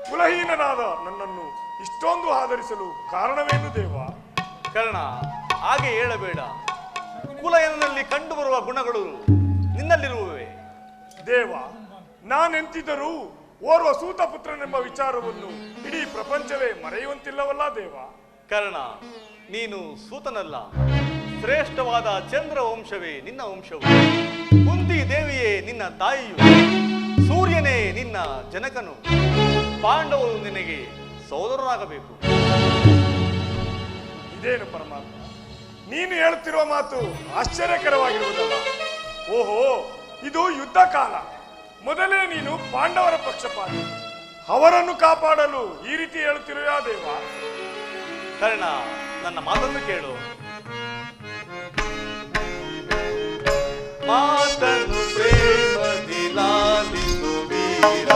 ಕುಲಹೀನನಾದ ನನ್ನನ್ನು ಇಷ್ಟೊಂದು ಆಧರಿಸಲು ಕಾರಣವೇನು ದೇವ? ಕರ್ಣ, ಹಾಗೆ ಹೇಳಬೇಡ. ಕುಲಯನಲ್ಲಿ ಕಂಡುಬರುವ ಗುಣಗಳು ನಿನ್ನಲ್ಲಿರುವವೇ. ದೇವ, ನಾನೆಂತಿದ್ದರೂ ಓರ್ವ ಸೂತಪುತ್ರನೆಂಬ ವಿಚಾರವನ್ನು ಇಡೀ ಪ್ರಪಂಚವೇ ಮರೆಯುವಂತಿಲ್ಲವಲ್ಲ ದೇವ? ಕರ್ಣ, ನೀನು ಸೂತನಲ್ಲ, ಶ್ರೇಷ್ಠವಾದ ಚಂದ್ರ ವಂಶವೇ ನಿನ್ನ ವಂಶವು. ಕುಂತಿ ದೇವಿಯೇ ನಿನ್ನ ತಾಯಿಯು, ಸೂರ್ಯನೇ ನಿನ್ನ ಜನಕನು. ಪಾಂಡವರು ನಿನಗೆ ಸೋದರನಾಗಬೇಕು. ಇದೇನು ಪರಮಾತ್ಮ, ನೀನು ಹೇಳುತ್ತಿರುವ ಮಾತು ಆಶ್ಚರ್ಯಕರವಾಗಿರುವುದಲ್ಲ. ಓಹೋ, ಇದು ಯುದ್ಧ ಕಾಲ. ಮೊದಲೇ ನೀನು ಪಾಂಡವರ ಪಕ್ಷಪಾತಿ, ಅವರನ್ನು ಕಾಪಾಡಲು ಈ ರೀತಿ ಹೇಳುತ್ತಿರುವ ದೇವ? ಕರ್ಣ, ನನ್ನ ಮಾತನ್ನು ಕೇಳು. ಮಾತನ್ನು ಪ್ರೇಮದಿ ಲಾಲಿಸು ವೀರ,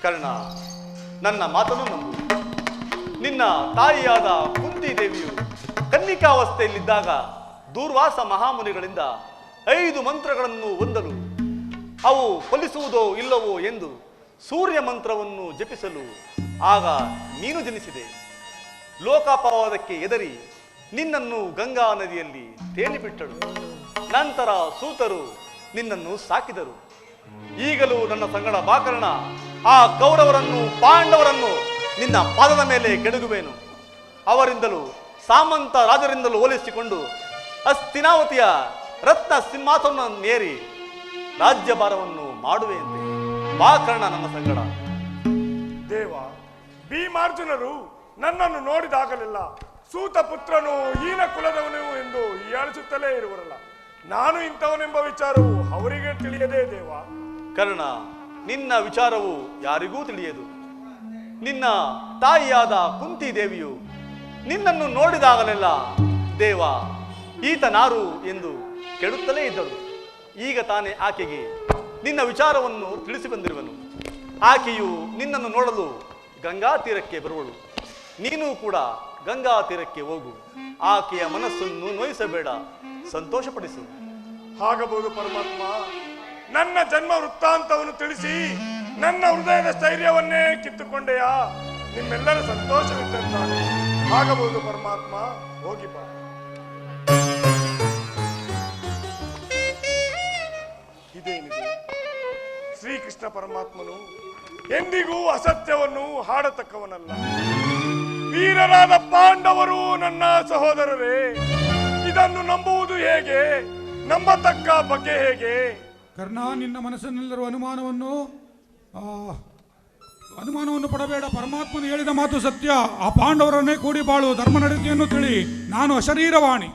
ಕರ್ಣ, ನನ್ನ ಮಾತನ್ನು ನಂಬು. ನಿನ್ನ ತಾಯಿಯಾದ ಕುಂತಿ ದೇವಿಯು ಕನ್ನಿಕಾವಸ್ಥೆಯಲ್ಲಿದ್ದಾಗ ದೂರ್ವಾಸ ಮಹಾಮುನಿಗಳಿಂದ 5 ಮಂತ್ರಗಳನ್ನು ಹೊಂದಲು ಅವು ಫಲಿಸುವುದೋ ಇಲ್ಲವೋ ಎಂದು ಸೂರ್ಯ ಮಂತ್ರವನ್ನು ಜಪಿಸಲು ಆಗ ನೀನು ಜನಿಸಿದೆ. ಲೋಕಾಪವಾದಕ್ಕೆ ಎದರಿ ನಿನ್ನನ್ನು ಗಂಗಾ ನದಿಯಲ್ಲಿ ತೇಲಿಬಿಟ್ಟಳು. ನಂತರ ಸೂತರು ನಿನ್ನನ್ನು ಸಾಕಿದರು. ಈಗಲೂ ನನ್ನ ಸಂಗಡ ಬಾಕರ್ಣ, ಆ ಕೌರವರನ್ನು ಪಾಂಡವರನ್ನು ನಿನ್ನ ಪಾದದ ಮೇಲೆ ಕೆಡಗುವೆನು. ಅವರಿಂದಲೂ ಸಾಮಂತ ರಾಜರಿಂದಲೂ ಹೋಲಿಸಿಕೊಂಡು ಹಸ್ತಿನಾವತಿಯ ರತ್ನ ಸಿಂಹಾಸನವನ್ನೇರಿ ರಾಜ್ಯಭಾರವನ್ನು ಮಾಡುವೆಯಂತೆ. ಬಾಕರ್ಣ ನನ್ನ ಸಂಗಡ. ದೇವ, ಭೀಮಾರ್ಜುನರು ನನ್ನನ್ನು ನೋಡಿದಾಗಲೆಲ್ಲ ಸೂತ ಪುತ್ರನು ಹೀನ ಕುಲದವನು ಎಂದು ಹೀಯಾಳಿಸುತ್ತಲೇ ಇರುವರಲ್ಲ. ನಾನು ಇಂಥವನೆಂಬ ವಿಚಾರವು ಅವರಿಗೆ ತಿಳಿಯದೇ ದೇವ. ಕರ್ಣ, ನಿನ್ನ ವಿಚಾರವು ಯಾರಿಗೂ ತಿಳಿಯದು. ನಿನ್ನ ತಾಯಿಯಾದ ಕುಂತಿ ದೇವಿಯು ನಿನ್ನನ್ನು ನೋಡಿದಾಗಲೆಲ್ಲ ದೇವ ಈತನಾರು ಎಂದು ಕೆಡುತ್ತಲೇ ಇದ್ದಳು. ಈಗ ತಾನೇ ಆಕೆಗೆ ನಿನ್ನ ವಿಚಾರವನ್ನು ತಿಳಿಸಿ ಬಂದಿರುವನು. ಆಕೆಯು ನಿನ್ನನ್ನು ನೋಡಲು ಗಂಗಾ ತೀರಕ್ಕೆ ಬರುವಳು. ನೀನು ಕೂಡ ಗಂಗಾ ತೀರಕ್ಕೆ ಹೋಗು. ಆಕೆಯ ಮನಸ್ಸನ್ನು ನೋಯಿಸಬೇಡ, ಸಂತೋಷಪಡಿಸು. ಆಗಬಹುದು ಪರಮಾತ್ಮ. ನನ್ನ ಜನ್ಮ ವೃತ್ತಾಂತವನ್ನು ತಿಳಿಸಿ ನನ್ನ ಹೃದಯದ ಸ್ಥೈರ್ಯವನ್ನೇ ಕಿತ್ತುಕೊಂಡೆಯಾ? ನಿಮ್ಮೆಲ್ಲರ ಸಂತೋಷವಿದ್ದಂತಾನೆ. ಆಗಬಹುದು ಪರಮಾತ್ಮ, ಹೋಗಿ ಬಾ. ಇದೇನಿದೆ? ಶ್ರೀಕೃಷ್ಣ ಪರಮಾತ್ಮನು ಎಂದಿಗೂ ಅಸತ್ಯವನ್ನು ಹಾಡತಕ್ಕವನಲ್ಲ. ವೀರರಾದ ಪಾಂಡವರು ನನ್ನ ಸಹೋದರರೇ, ಇದನ್ನು ನಂಬುವುದು ಹೇಗೆ? ನಂಬತಕ್ಕ ಬಗ್ಗೆ ಹೇಗೆ? ಕರ್ಣ, ನಿನ್ನ ಮನಸ್ಸಿನಲ್ಲಿರುವ ಅನುಮಾನವನ್ನು ಪಡಬೇಡ. ಪರಮಾತ್ಮನು ಹೇಳಿದ ಮಾತು ಸತ್ಯ. ಆ ಪಾಂಡವರನ್ನೇ ಕೂಡಿ ಬಾಳು, ಧರ್ಮ ನಡತೆಯನ್ನು ತಿಳಿ. ನಾನು ಅಶರೀರವಾಣಿ.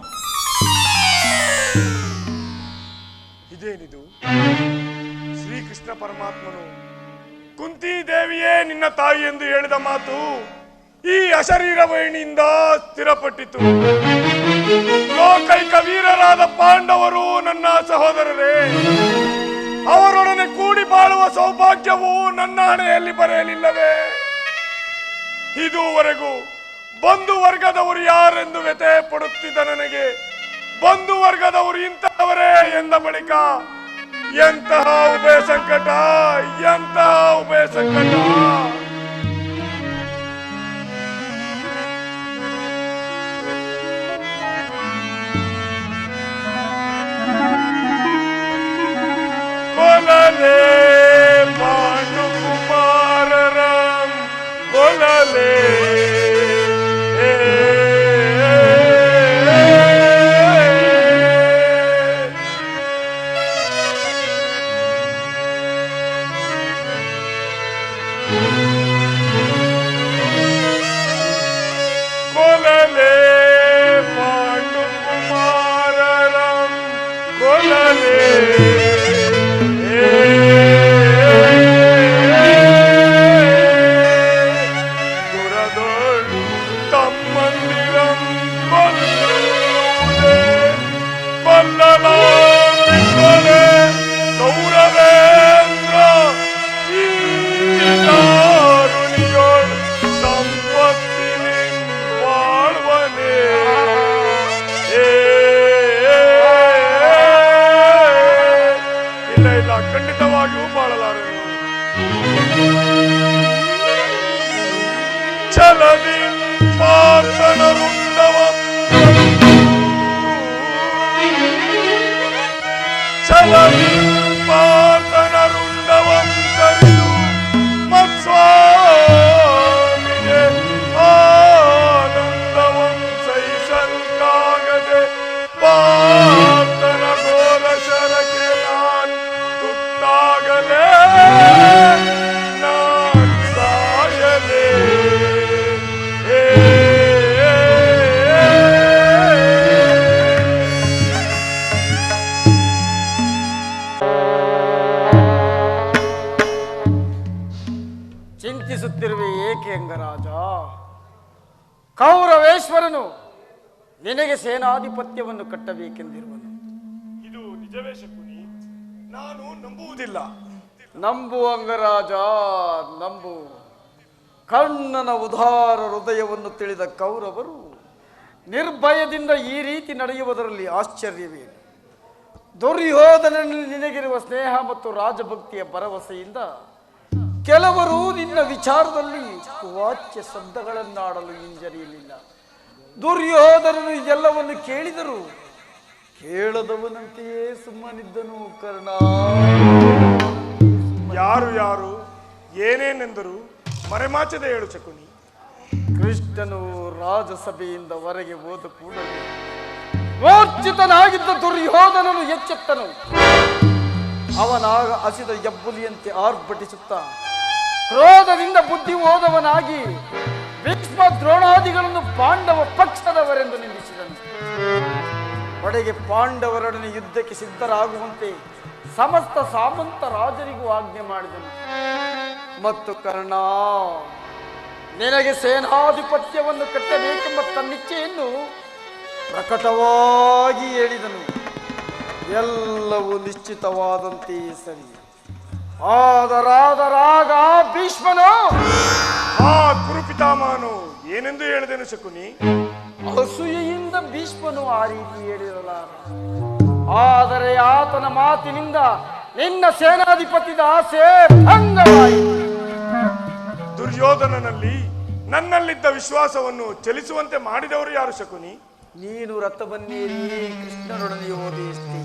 ಇದೇನಿದು? ಶ್ರೀಕೃಷ್ಣ ಪರಮಾತ್ಮನು ಕುಂತಿ ದೇವಿಯೇ ನಿನ್ನ ತಾಯಿ ಎಂದು ಹೇಳಿದ ಮಾತು ಈ ಅಶರೀರವಾಣಿಯಿಂದ ಸ್ಥಿರಪಟ್ಟಿತು. ಲೋಕೈಕ ವೀರರಾದ ಪಾಂಡವರು ನನ್ನ ಸಹೋದರರೇ, ಅವರೊಡನೆ ಕೂಡಿ ಬಾಳುವ ಸೌಭಾಗ್ಯವು ನನ್ನ ಹಣೆಯಲ್ಲಿ ಬರೆಯಲಿಲ್ಲವೇ? ಇದುವರೆಗೂ ಬಂಧು ವರ್ಗದವರು ಯಾರೆಂದು ವ್ಯಥೆ ಪಡುತ್ತಿದ್ದ ನನಗೆ ಬಂಧು ವರ್ಗದವರು ಇಂತಹವರೇ ಎಂದ ಬಳಿಕ ಎಂತಹ ಉಭಯ ಸಂಕಟ, ಎಂತಹ ಉಭಯ ಸಂಕಟ! ಕೊಲಲೆ ಪಾಂಡುಕುಮಾರರಂ ಕೊಲಲೆ ಕೊಲಲೆ ಪಾಂಡುಕುಮಾರರಂ ಕೊಲಲೆ ಖಂಡಿತವಾಗಿಯೂ ಬಾಳಲಾರನು. ಛಲದಿ ಪಾತನರುಂಡವಂ ಛಲದಿ ಪಾತನರುಂಡವಂ ಕರಿದು ಮತ್ಸ್ವಾಮಿಗೆ ಆನಂದವಂ ಸಹಿಸಲ್ಕಾಗದೆ ಪಾತನ ಘೋರ ಶರಕ್ಕೆ ನಾನು ತುತ್ತಾಗಲೇ ನಾನು ಸಾಯಲೇ. ಯೋಚಿಸುತ್ತಿರುವೆ ಏಕೆ ಅಂಗರಾಜ? ಕೌರವೇಶ್ವರನು ನಿನಗೆ ಸೇನಾಧಿಪತ್ಯವನ್ನು ಕಟ್ಟಬೇಕೆಂದಿರುವನು. ಇದು ನಿಜವೇ ಶಕುನಿ? ನಾನು ನಂಬುವುದಿಲ್ಲ. ನಂಬು ಅಂಗರಾಜ, ನಂಬು. ಕರ್ಣನ ಉದಾರ ಹೃದಯವನ್ನು ತಿಳಿದ ಕೌರವರು ನಿರ್ಭಯದಿಂದ ಈ ರೀತಿ ನಡೆಯುವುದರಲ್ಲಿ ಆಶ್ಚರ್ಯವೇನು? ದುರ್ಯೋಧನಲ್ಲಿ ನಿನಗಿರುವ ಸ್ನೇಹ ಮತ್ತು ರಾಜಭಕ್ತಿಯ ಭರವಸೆಯಿಂದ ಕೆಲವರು ನಿನ್ನ ವಿಚಾರದಲ್ಲಿ ವಾಚ್ಯ ಶಬ್ದಗಳನ್ನಾಡಲು ಹಿಂಜರಿಯಲಿಲ್ಲ. ದುರ್ಯೋಧನನು ಇದೆಲ್ಲವನ್ನು ಕೇಳಿದರು, ಕೇಳದವನಂತೆಯೇ ಸುಮ್ಮನಿದ್ದನು. ಕರ್ಣ, ಯಾರು ಯಾರು ಏನೇನೆಂದರು ಮರೆಮಾಚದೆ ಹೇಳು ಶಕುನಿ. ಕೃಷ್ಣನು ರಾಜಸಭೆಯಿಂದ ಹೊರಗೆ ಹೋದ ಕೂಡಲೇ ಮೂರ್ಛಿತನಾಗಿದ್ದ ದುರ್ಯೋಧನನು ಎಚ್ಚೆತ್ತನು. ಅವನಾಗ ಹಸಿದ ಎಬ್ಬುಲಿಯಂತೆ ಆರ್ಭಟಿಸುತ್ತಾ ಕ್ರೋಧದಿಂದ ಬುದ್ಧಿ ಹೋದವನಾಗಿ ಭೀಷ್ಮ ದ್ರೋಣಾದಿಗಳನ್ನು ಪಾಂಡವ ಪಕ್ಷದವರೆಂದು ನಿಂದಿಸಿದನು. ಒಡೆಗೆ ಪಾಂಡವರೊಡನೆ ಯುದ್ಧಕ್ಕೆ ಸಿದ್ಧರಾಗುವಂತೆ ಸಮಸ್ತ ಸಾಮಂತ ರಾಜರಿಗೂ ಆಜ್ಞೆ ಮಾಡಿದನು. ಮತ್ತು ಕರ್ಣ, ನಿನಗೆ ಸೇನಾಧಿಪತ್ಯವನ್ನು ಕಟ್ಟಬೇಕೆಂಬ ತನ್ನಿಚ್ಛೆಯನ್ನು ಪ್ರಕಟವಾಗಿ ಹೇಳಿದನು. ಎಲ್ಲವೂ ನಿಶ್ಚಿತವಾದಂತೆಯೇ ಸರಿ. ಆದರಾಗ ಭೀಷ್ಮನು ಆ ಕುರುಪಿತಾಮಹನು ಏನೆಂದು ಹೇಳಿದೆನು ಶಕುನಿ? ಅಸೂಯೆಯಿಂದ ಭೀಷ್ಮನು ಆ ರೀತಿ ಹೇಳಿರಲಾರ. ಆದರೆ ಆತನ ಮಾತಿನಿಂದ ನಿನ್ನ ಸೇನಾಧಿಪತಿದ ಆಸೆ ಭಂಗವಾಯಿತು. ದುರ್ಯೋಧನನಲ್ಲಿ ನನ್ನಲ್ಲಿದ್ದ ವಿಶ್ವಾಸವನ್ನು ಚಲಿಸುವಂತೆ ಮಾಡಿದವರು ಯಾರು ಶಕುನಿ? ನೀನು ರಥವನ್ನೇರಿ ಕೃಷ್ಣನೊಡನೆ ಹೋದೆಯಷ್ಟೇ.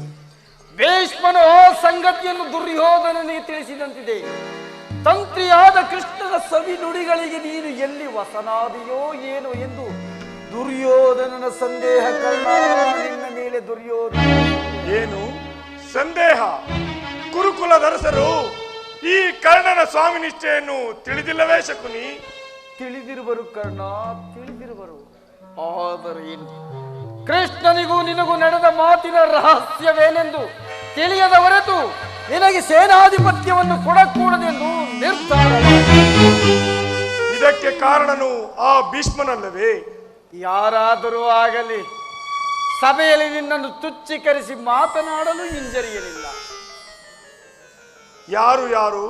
ಭೀಷ್ಮನು ಸಂಗತಿಯನ್ನು ದುರ್ಯೋಧನನಿಗೆ ತಿಳಿಸಿದಂತಿದೆ. ತಂತ್ರಿಯಾದ ಕೃಷ್ಣನ ಸವಿ ನುಡಿಗಳಿಗೆ ನೀನು ಎಲ್ಲಿ ವಸನಾದಿಯೋ ಏನೋ ಎಂದು ದುರ್ಯೋಧನನ ಸಂದೇಹ. ಕರ್ಣ, ನಿನ್ನ ಮೇಲೆ ದುರ್ಯೋಧನ ಏನು ಸಂದೇಹ? ಕುರುಕುಲದರಸರು ಈ ಕರ್ಣನ ಸ್ವಾಮಿ ನಿಷ್ಠೆಯನ್ನು ತಿಳಿದಿಲ್ಲವೇ ಶಕುನಿ? ತಿಳಿದಿರುವರು ಕರ್ಣ, ತಿಳಿದಿರುವರು. ಆದರೆ ಏನು, ಕೃಷ್ಣನಿಗೂ ನಿನಗೂ ನಡೆದ ಮಾತಿನ ರಹಸ್ಯವೇನೆಂದು ತಿಳಿಯದ ಹೊರತು ನಿನಗೆ ಸೇನಾಧಿಪತ್ಯವನ್ನು ಕೊಡಕೂಡದೆಂದು ನಿರ್ಧಾರ. ಇದಕ್ಕೆ ಕಾರಣನು ಆ ಭೀಷ್ಮನಲ್ಲವೇ? ಯಾರಾದರೂ ಆಗಲಿ ಸಭೆಯಲ್ಲಿ ನಿನ್ನನ್ನು ತುಚ್ಛೀಕರಿಸಿ ಮಾತನಾಡಲು ಹಿಂಜರಿಯಲಿಲ್ಲ. ಯಾರು ಯಾರು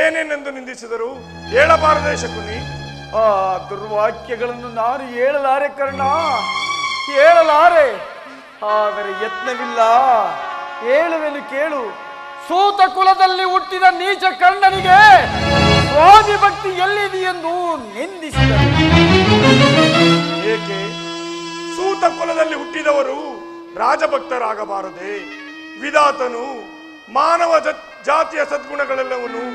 ಏನೇನೆಂದು ನಿಂದಿಸಿದರು ಹೇಳಬಾರದೇ ಶಕುನಿ? ಆ ದುರ್ವಾಕ್ಯಗಳನ್ನು ನಾನು ಹೇಳಲಾರೆ ಕರ್ಣ, ಹೇಳಲಾರೆ. ಆದರೆ ಯತ್ನವಿಲ್ಲ, ಹೇಳುವೆನು ಕೇಳು. ಸೂತ ಕುಲದಲ್ಲಿ ಹುಟ್ಟಿದ ನೀಚ ಕರ್ಣನಿಗೆ ಸ್ವಾಮಿ ಭಕ್ತಿ ಎಲ್ಲಿದೆಯೆಂದು ನಿಂದಿಸಿದರು. ಏಕೆ ಸೂತ ಕುಲದಲ್ಲಿ ಹುಟ್ಟಿದವರು ರಾಜಭಕ್ತರಾಗಬಾರದೆ? ವಿಧಾತನು ಮಾನವ ಜಾತಿಯ ಸದ್ಗುಣಗಳೆಲ್ಲವನ್ನು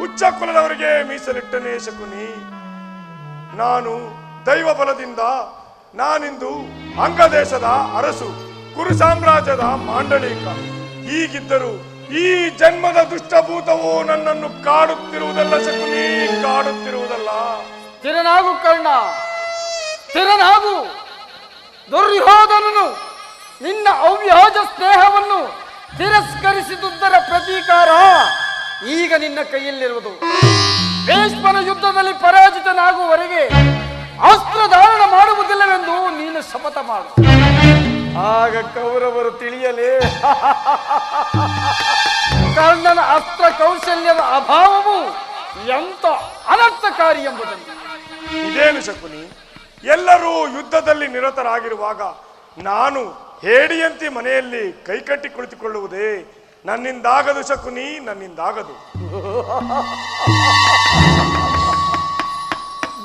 ಉಚ್ಚ ಕುಲದವರಿಗೆ ಮೀಸಲಿಟ್ಟನೇ ಶಕುನಿ. ನಾನು ದೈವ ಬಲದಿಂದ ನಾನಿಂದು ಅಂಗದೇಶದ ಅರಸು, ಕುರು ಸಾಮ್ರಾಜ್ಯದ ಮಾಂಡಲಿಕ. ಹೀಗಿದ್ದರೂ ಈ ಜನ್ಮದ ದುಷ್ಟಭೂತವು ನನ್ನನ್ನು ಕಾಡುತ್ತಿರುವುದಲ್ಲ ಶಕುನಿ, ಕಾಡುತ್ತಿರುವುದಲ್ಲ. ಸ್ಥಿರನಾಗು ಕರ್ಣ, ಸ್ಥಿರನಾಗು. ದುರ್ಯೋಧನನು ನಿನ್ನ ಅವ್ಯಾಜ ಸ್ನೇಹವನ್ನು ತಿರಸ್ಕರಿಸಿದುದರ ಪ್ರತೀಕಾರ ಈಗ ನಿನ್ನ ಕೈಯಲ್ಲಿರುವುದು. ಭೀಷ್ಮನ ಯುದ್ಧದಲ್ಲಿ ಪರಾಜಿತನಾಗುವವರೆಗೆ ಅಸ್ತ್ರ ಧಾರಣ ಮಾಡುವುದಿಲ್ಲವೆಂದು ನೀನು ಶಪಥ ಮಾಡು. ಆಗ ಕೌರವರು ತಿಳಿಯಲೇ ಕರ್ಣನ ಅಸ್ತ್ರ ಕೌಶಲ್ಯದ ಅಭಾವವು ಎಂತ ಅನರ್ಥಕಾರಿ ಎಂಬುದನ್ನು. ಇದೇನು ಶಕುನಿ? ಎಲ್ಲರೂ ಯುದ್ಧದಲ್ಲಿ ನಿರತರಾಗಿರುವಾಗ ನಾನು ಹೇಡಿಯಂತೆ ಮನೆಯಲ್ಲಿ ಕೈಕಟ್ಟಿ ಕುಳಿತುಕೊಳ್ಳುವುದೇ? ನನ್ನಿಂದಾಗದು ಶಕುನಿ, ನನ್ನಿಂದಾಗದು.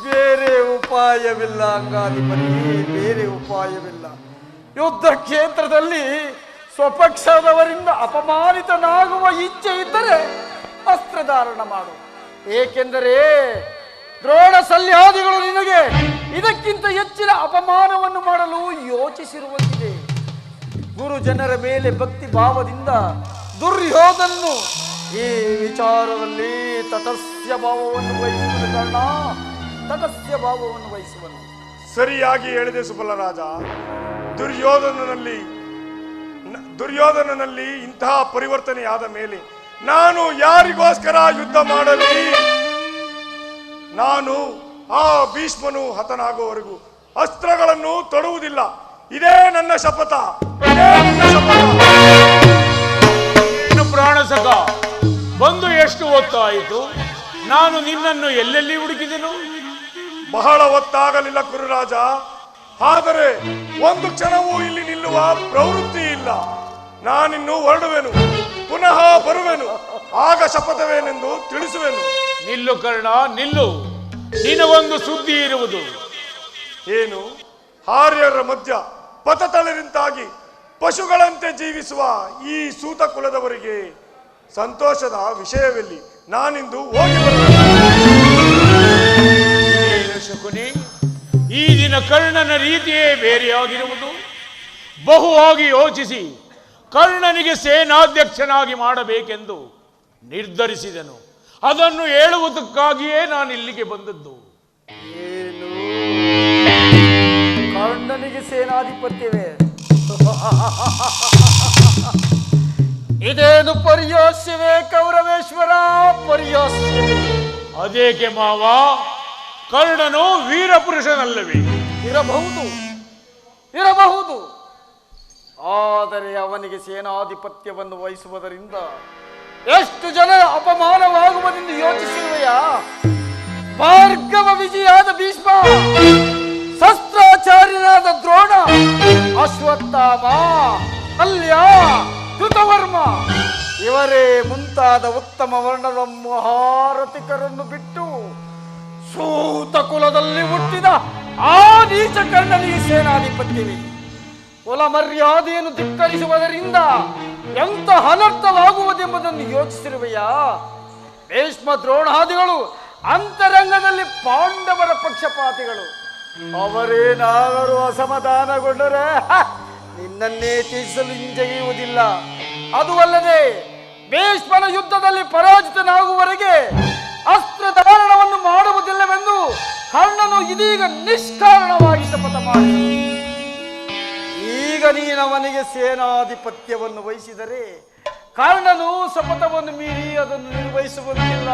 ಬೇರೆ ಉಪಾಯವಿಲ್ಲ ಅಂಗಾಧಿಪತಿ, ಬೇರೆ ಉಪಾಯವಿಲ್ಲ. ಯುದ್ಧ ಕ್ಷೇತ್ರದಲ್ಲಿ ಸ್ವಪಕ್ಷದವರಿಂದ ಅಪಮಾನಿತನಾಗುವ ಇಚ್ಛೆ ಇದ್ದರೆ ಅಸ್ತ್ರಧಾರಣ ಮಾಡು. ಏಕೆಂದರೆ ದ್ರೋಣ ಸಲ್ಯಾದಿಗಳು ನಿನಗೆ ಇದಕ್ಕಿಂತ ಹೆಚ್ಚಿನ ಅಪಮಾನವನ್ನು ಮಾಡಲು ಯೋಚಿಸಿರುವಂತಿದೆ. ಗುರು ಜನರ ಮೇಲೆ ಭಕ್ತಿ ಭಾವದಿಂದ ದುರ್ಯೋಧನನು ಈ ವಿಚಾರದಲ್ಲಿ ತಟಸ್ಯ ಭಾವವನ್ನು ವಹಿಸುವುದು ಕಾರಣ, ತಟಸ್ಯ ಭಾವವನ್ನು ವಹಿಸುವನು. ಸರಿಯಾಗಿ ಹೇಳಿದೆ ಸುಬಲರಾಜ. ದುರ್ಯೋಧನನಲ್ಲಿ ಇಂತಹ ಪರಿವರ್ತನೆಯಾದ ಮೇಲೆ ನಾನು ಯಾರಿಗೋಸ್ಕರ ಯುದ್ಧ ಮಾಡಲಿ? ನಾನು ಆ ಭೀಷ್ಮನು ಹತನಾಗುವವರೆಗೂ ಅಸ್ತ್ರಗಳನ್ನು ತೊಡುವುದಿಲ್ಲ. ಇದೇ ನನ್ನ ಶಪಥ, ಇದೇ ನನ್ನ ಶಪಥ. ಪ್ರಾಣಸಖ, ಬಂದು ಎಷ್ಟು ಹೊತ್ತಾಯಿತು? ನಾನು ನಿನ್ನನ್ನು ಎಲ್ಲೆಲ್ಲಿ ಹುಡುಕಿದೆನು? ಬಹಳ ಹೊತ್ತಾಗಲಿಲ್ಲ ಕುರುರಾಜ. ಆದರೆ ಒಂದು ಕ್ಷಣವೂ ಇಲ್ಲಿ ನಿಲ್ಲುವ ಪ್ರವೃತ್ತಿ ಇಲ್ಲ. ನಾನಿನ್ನು ಹೊರಡುವೆನು, ಪುನಃ ಬರುವೆನು. ಆಗ ಶಪಥವೇನೆಂದು ತಿಳಿಸುವೆನು. ನಿಲ್ಲು ಕರ್ಣ, ನಿಲ್ಲು. ನಿನಗೊಂದು ಸುದ್ದಿ ಇರುವುದು. ಏನು? ಆರ್ಯರ ಮಧ್ಯ ಪಥತಳರಿಂತಾಗಿ ಪಶುಗಳಂತೆ ಜೀವಿಸುವ ಈ ಸೂತ ಕುಲದವರಿಗೆ ಸಂತೋಷದ ವಿಷಯವೆಲ್ಲಿ? ನಾನಿಂದು ಹೋಗಿ ಏನು ಶಕುನಿ, ಈ ದಿನ ಕರ್ಣನ ರೀತಿಯೇ ಬೇರೆಯಾಗಿರುವುದು. ಬಹುವಾಗಿ ಯೋಚಿಸಿ ಕರ್ಣನಿಗೆ ಸೇನಾಧ್ಯಕ್ಷನಾಗಿ ಮಾಡಬೇಕೆಂದು ನಿರ್ಧರಿಸಿದನು. ಅದನ್ನು ಹೇಳುವುದಕ್ಕಾಗಿಯೇ ನಾನು ಇಲ್ಲಿಗೆ ಬಂದದ್ದು. ಏನು ಕರ್ಣನಿಗೆ ಸೇನಾಧಿಪತ್ಯವೇ? ಇದೇನು ಪರ್ಯಾಸ್ಯವೇ ಕೌರವೇಶ್ವರ, ಪರ್ಯಾಸ್ಯವೇ? ಅದೇಕೆ ಮಾವ, ಕರ್ಣನು ವೀರಪುರುಷನಲ್ಲವೇ? ಇರಬಹುದು, ಇರಬಹುದು. ಆದರೆ ಅವನಿಗೆ ಸೇನಾಧಿಪತ್ಯವನ್ನು ವಹಿಸುವುದರಿಂದ ಎಷ್ಟು ಜನ ಅಪಮಾನವಾಗುವುದೆಂದು ಯೋಚಿಸಿರುವೆಯಾ? ಭಾರ್ಗವ ವಿಜಯಾದ ಭೀಷ್ಮ, ಶಸ್ತ್ರಾಚಾರ್ಯನಾದ ದ್ರೋಣ, ಅಶ್ವತ್ಥಾಮ, ಅಲ್ಯ, ಕೃತವರ್ಮ ಇವರೇ ಮುಂತಾದ ಉತ್ತಮ ವರ್ಣದ ಮಹಾರಥಿಕರನ್ನು ಬಿಟ್ಟು ಸೂತ ಕುಲದಲ್ಲಿ ಹುಟ್ಟಿದ ಆ ನೀಚ ಕರ್ಣನಿಗೆ ಸೇನಾಧಿಪತ್ಯವೇ? ಕುಲ ಮರ್ಯಾದೆಯನ್ನು ಧಿಕ್ಕರಿಸುವುದರಿಂದ ಎಂತ ಅನರ್ಥವಾಗುವುದೆಂಬುದನ್ನು ಯೋಚಿಸಿರುವೆಯಾ? ಭೀಷ್ಮ ದ್ರೋಣಾದಿಗಳು ಅಂತರಂಗದಲ್ಲಿ ಪಾಂಡವರ ಪಕ್ಷಪಾತಿಗಳು. ಅವರೇನಾದರೂ ಅಸಮಾಧಾನಗೊಂಡರೆ ನಿನ್ನನ್ನೇ ತೀರಿಸಲು ಹಿಂಜರಿಯುವುದಿಲ್ಲ. ಅದು ಅಲ್ಲದೆ ಭೀಷ್ಮನ ಯುದ್ಧದಲ್ಲಿ ಪರಾಜಿತನಾಗುವವರೆಗೆ ಅಸ್ತ್ರಧಾರಣವನ್ನು ಮಾಡುವುದಿಲ್ಲವೆಂದು ಕರ್ಣನು ಇದೀಗ ನಿಷ್ಕಾರಣವಾಗಿ ಶಪಥ ಮಾಡಿ, ಈಗ ನೀನವನಿಗೆ ಸೇನಾಧಿಪತ್ಯವನ್ನು ವಹಿಸಿದರೆ ಕರ್ಣನು ಶಪಥವನ್ನು ಮೀರಿ ಅದನ್ನು ನಿರ್ವಹಿಸುವಂತಿಲ್ಲ.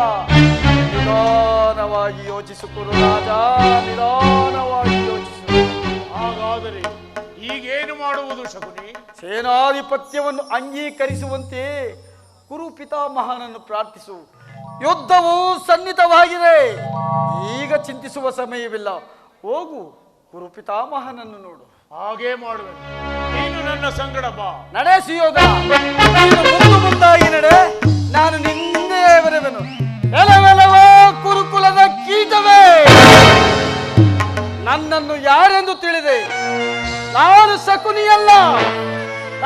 ನಿಧಾನವಾಗಿ ಯೋಚಿಸುಕರು ರಾಜ, ನಿಧಾನವಾಗಿ ಯೋಚಿಸು. ಹಾಗಾದರೆ ಈಗೇನು ಮಾಡುವುದು ಶಕುನಿ? ಸೇನಾಧಿಪತ್ಯವನ್ನು ಅಂಗೀಕರಿಸುವಂತೆ ಕುರು ಪಿತಾಮಹನನ್ನು ಪ್ರಾರ್ಥಿಸು. ಯುದ್ಧವು ಸನ್ನಿಹಿತವಾಗಿದೆ, ಈಗ ಚಿಂತಿಸುವ ಸಮಯವಿಲ್ಲ. ಹೋಗು, ಕುರು ಪಿತಾಮಹನನ್ನು ನೋಡು. ಹಾಗೇ ಮಾಡುವೆ. ನೀನು ನನ್ನ ಸಂಗಡ ಬಾ. ನಡೆ ಸುಯೋಧ, ಮುಂದಾಗಿ ನಡೆ, ನಾನು ನಿನ್ನೆ ಬರುವೆನು. ಎಲವೆಲವೋ ಕುರುಕುಲದ ಕೀಟವೇ, ನನ್ನನ್ನು ಯಾರೆಂದು ತಿಳಿದೆ? ನಾನು ಶಕುನಿಯಲ್ಲ,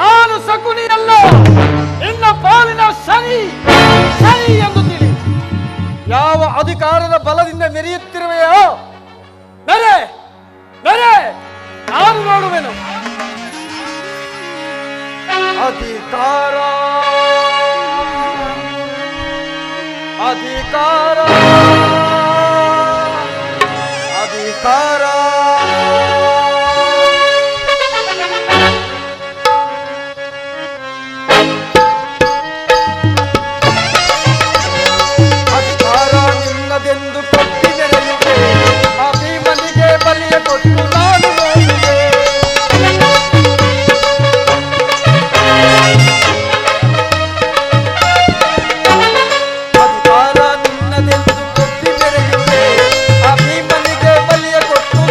ನಾನು ಶಕುನಿಯಲ್ಲ, ನಿನ್ನ ಪಾಲಿನ ಶನಿ, ಶನಿ ಎಂದು ತಿಳಿ. ಯಾವ ಅಧಿಕಾರದ ಬಲದಿಂದ ಮೆರೆಯುತ್ತಿರುವೆಯೋ ಮೆರೆ, ಮೆರೆ, ನಾನು ನೋಡುವೆನು. ಅಧಿಕಾರ, ಅಧಿಕಾರ, ಅಧಿಕಾರ. ಅಧಿಕಾರ ನಿನ್ನದೆಂದು ಕಟ್ಟಿ ಮೆರೆಯುವೆ, ಆ ಭೀಮನಿಗೆ ಬಲಿಯ ಕೊಟ್ಟು ನಾನು ನೋಡುವೆ. ಅಧಿಕಾರ ನಿನ್ನದೆಂದು ಕಟ್ಟಿ ಮೆರೆಯುವೆ, ಆ ಭೀಮನಿಗೆ ಬಲಿಯ ಕೊಟ್ಟು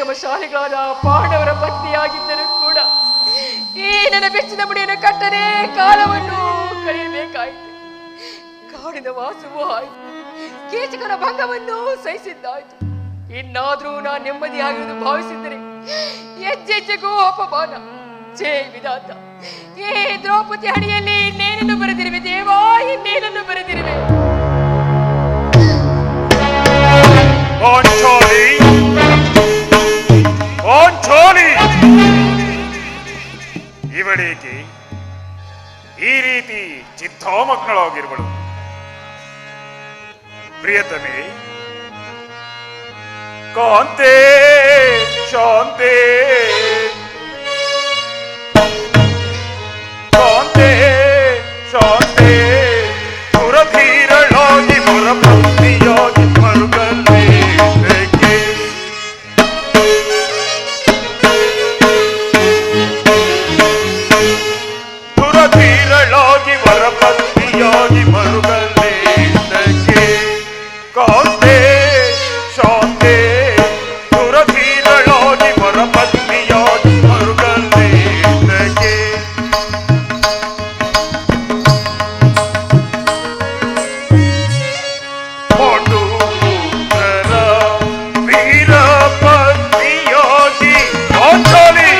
ಪರಾಕ್ರಮಶಾಲಿಗಳಾದ ಪಾಂಡವರ ಪತ್ನಿಯಾಗಿದ್ದರೂ ಕೂಡ ಈ ನನ್ನ ಬೆಚ್ಚಿದ ಮುಡಿಯನ್ನು ಕಟ್ಟರೆ ಕಾಲವನ್ನು ಕಳೆಯಬೇಕಾಯಿತು. ಕಾಡಿನ ವಾಸವೂ ಆಯಿತು, ಕೀಚಕನ ಭಂಗವನ್ನು ಸಹಿಸಿದ್ದಾಯಿತು. ಇನ್ನಾದ್ರೂ ನಾನು ನೆಮ್ಮದಿಯಾಗಿರುವುದು ಭಾವಿಸಿದರೆ ಹೆಜ್ಜೆಜ್ಜೆಗೂ ಅಪಮಾನ. ಜೇ ವಿಧಾತ, ಈ ದ್ರೌಪದಿ ಹಣಿಯಲ್ಲಿ ಇನ್ನೇನನ್ನು ಬರೆದಿರುವೆ ದೇವಾ, ಇನ್ನೇನನ್ನು ಬರೆದಿರುವೆ? ಇವಳೇಕೆ ಈ ರೀತಿ ಚಿತ್ತಾಮಗ್ನಳಾಗಿರುವಳು? ಪ್ರಿಯತಮೆ, ಕಾಂತೆ ಶಾಂತೆ, ಕಾಂತೆ ಶಾಂತೆ, ಸುರಧೀರಳಾಗಿ ಮರಪತ್ನಿಯಾಗಿ ಮರುಗಲ್ಲೇ ಸುರಧೀರಳಾಗಿ ವರಪತ್ನಿಯಾಗಿ ಮರುಗಲ್ಲೇಂದಕ್ಕೆ. ಕಾಂತೆ ಶಾಂತೆ, ಸುರಧೀರಳಾಗಿ ವರಪತ್ನಿಯಾಗಿ ಮರುಗಲ್ಲೇಂದಕ್ಕೆ. ಪಾಂಡುಪುತ್ರರ ವೀರಪತ್ನಿಯಾಗಿ ಪಾಂಚಾಲಿ,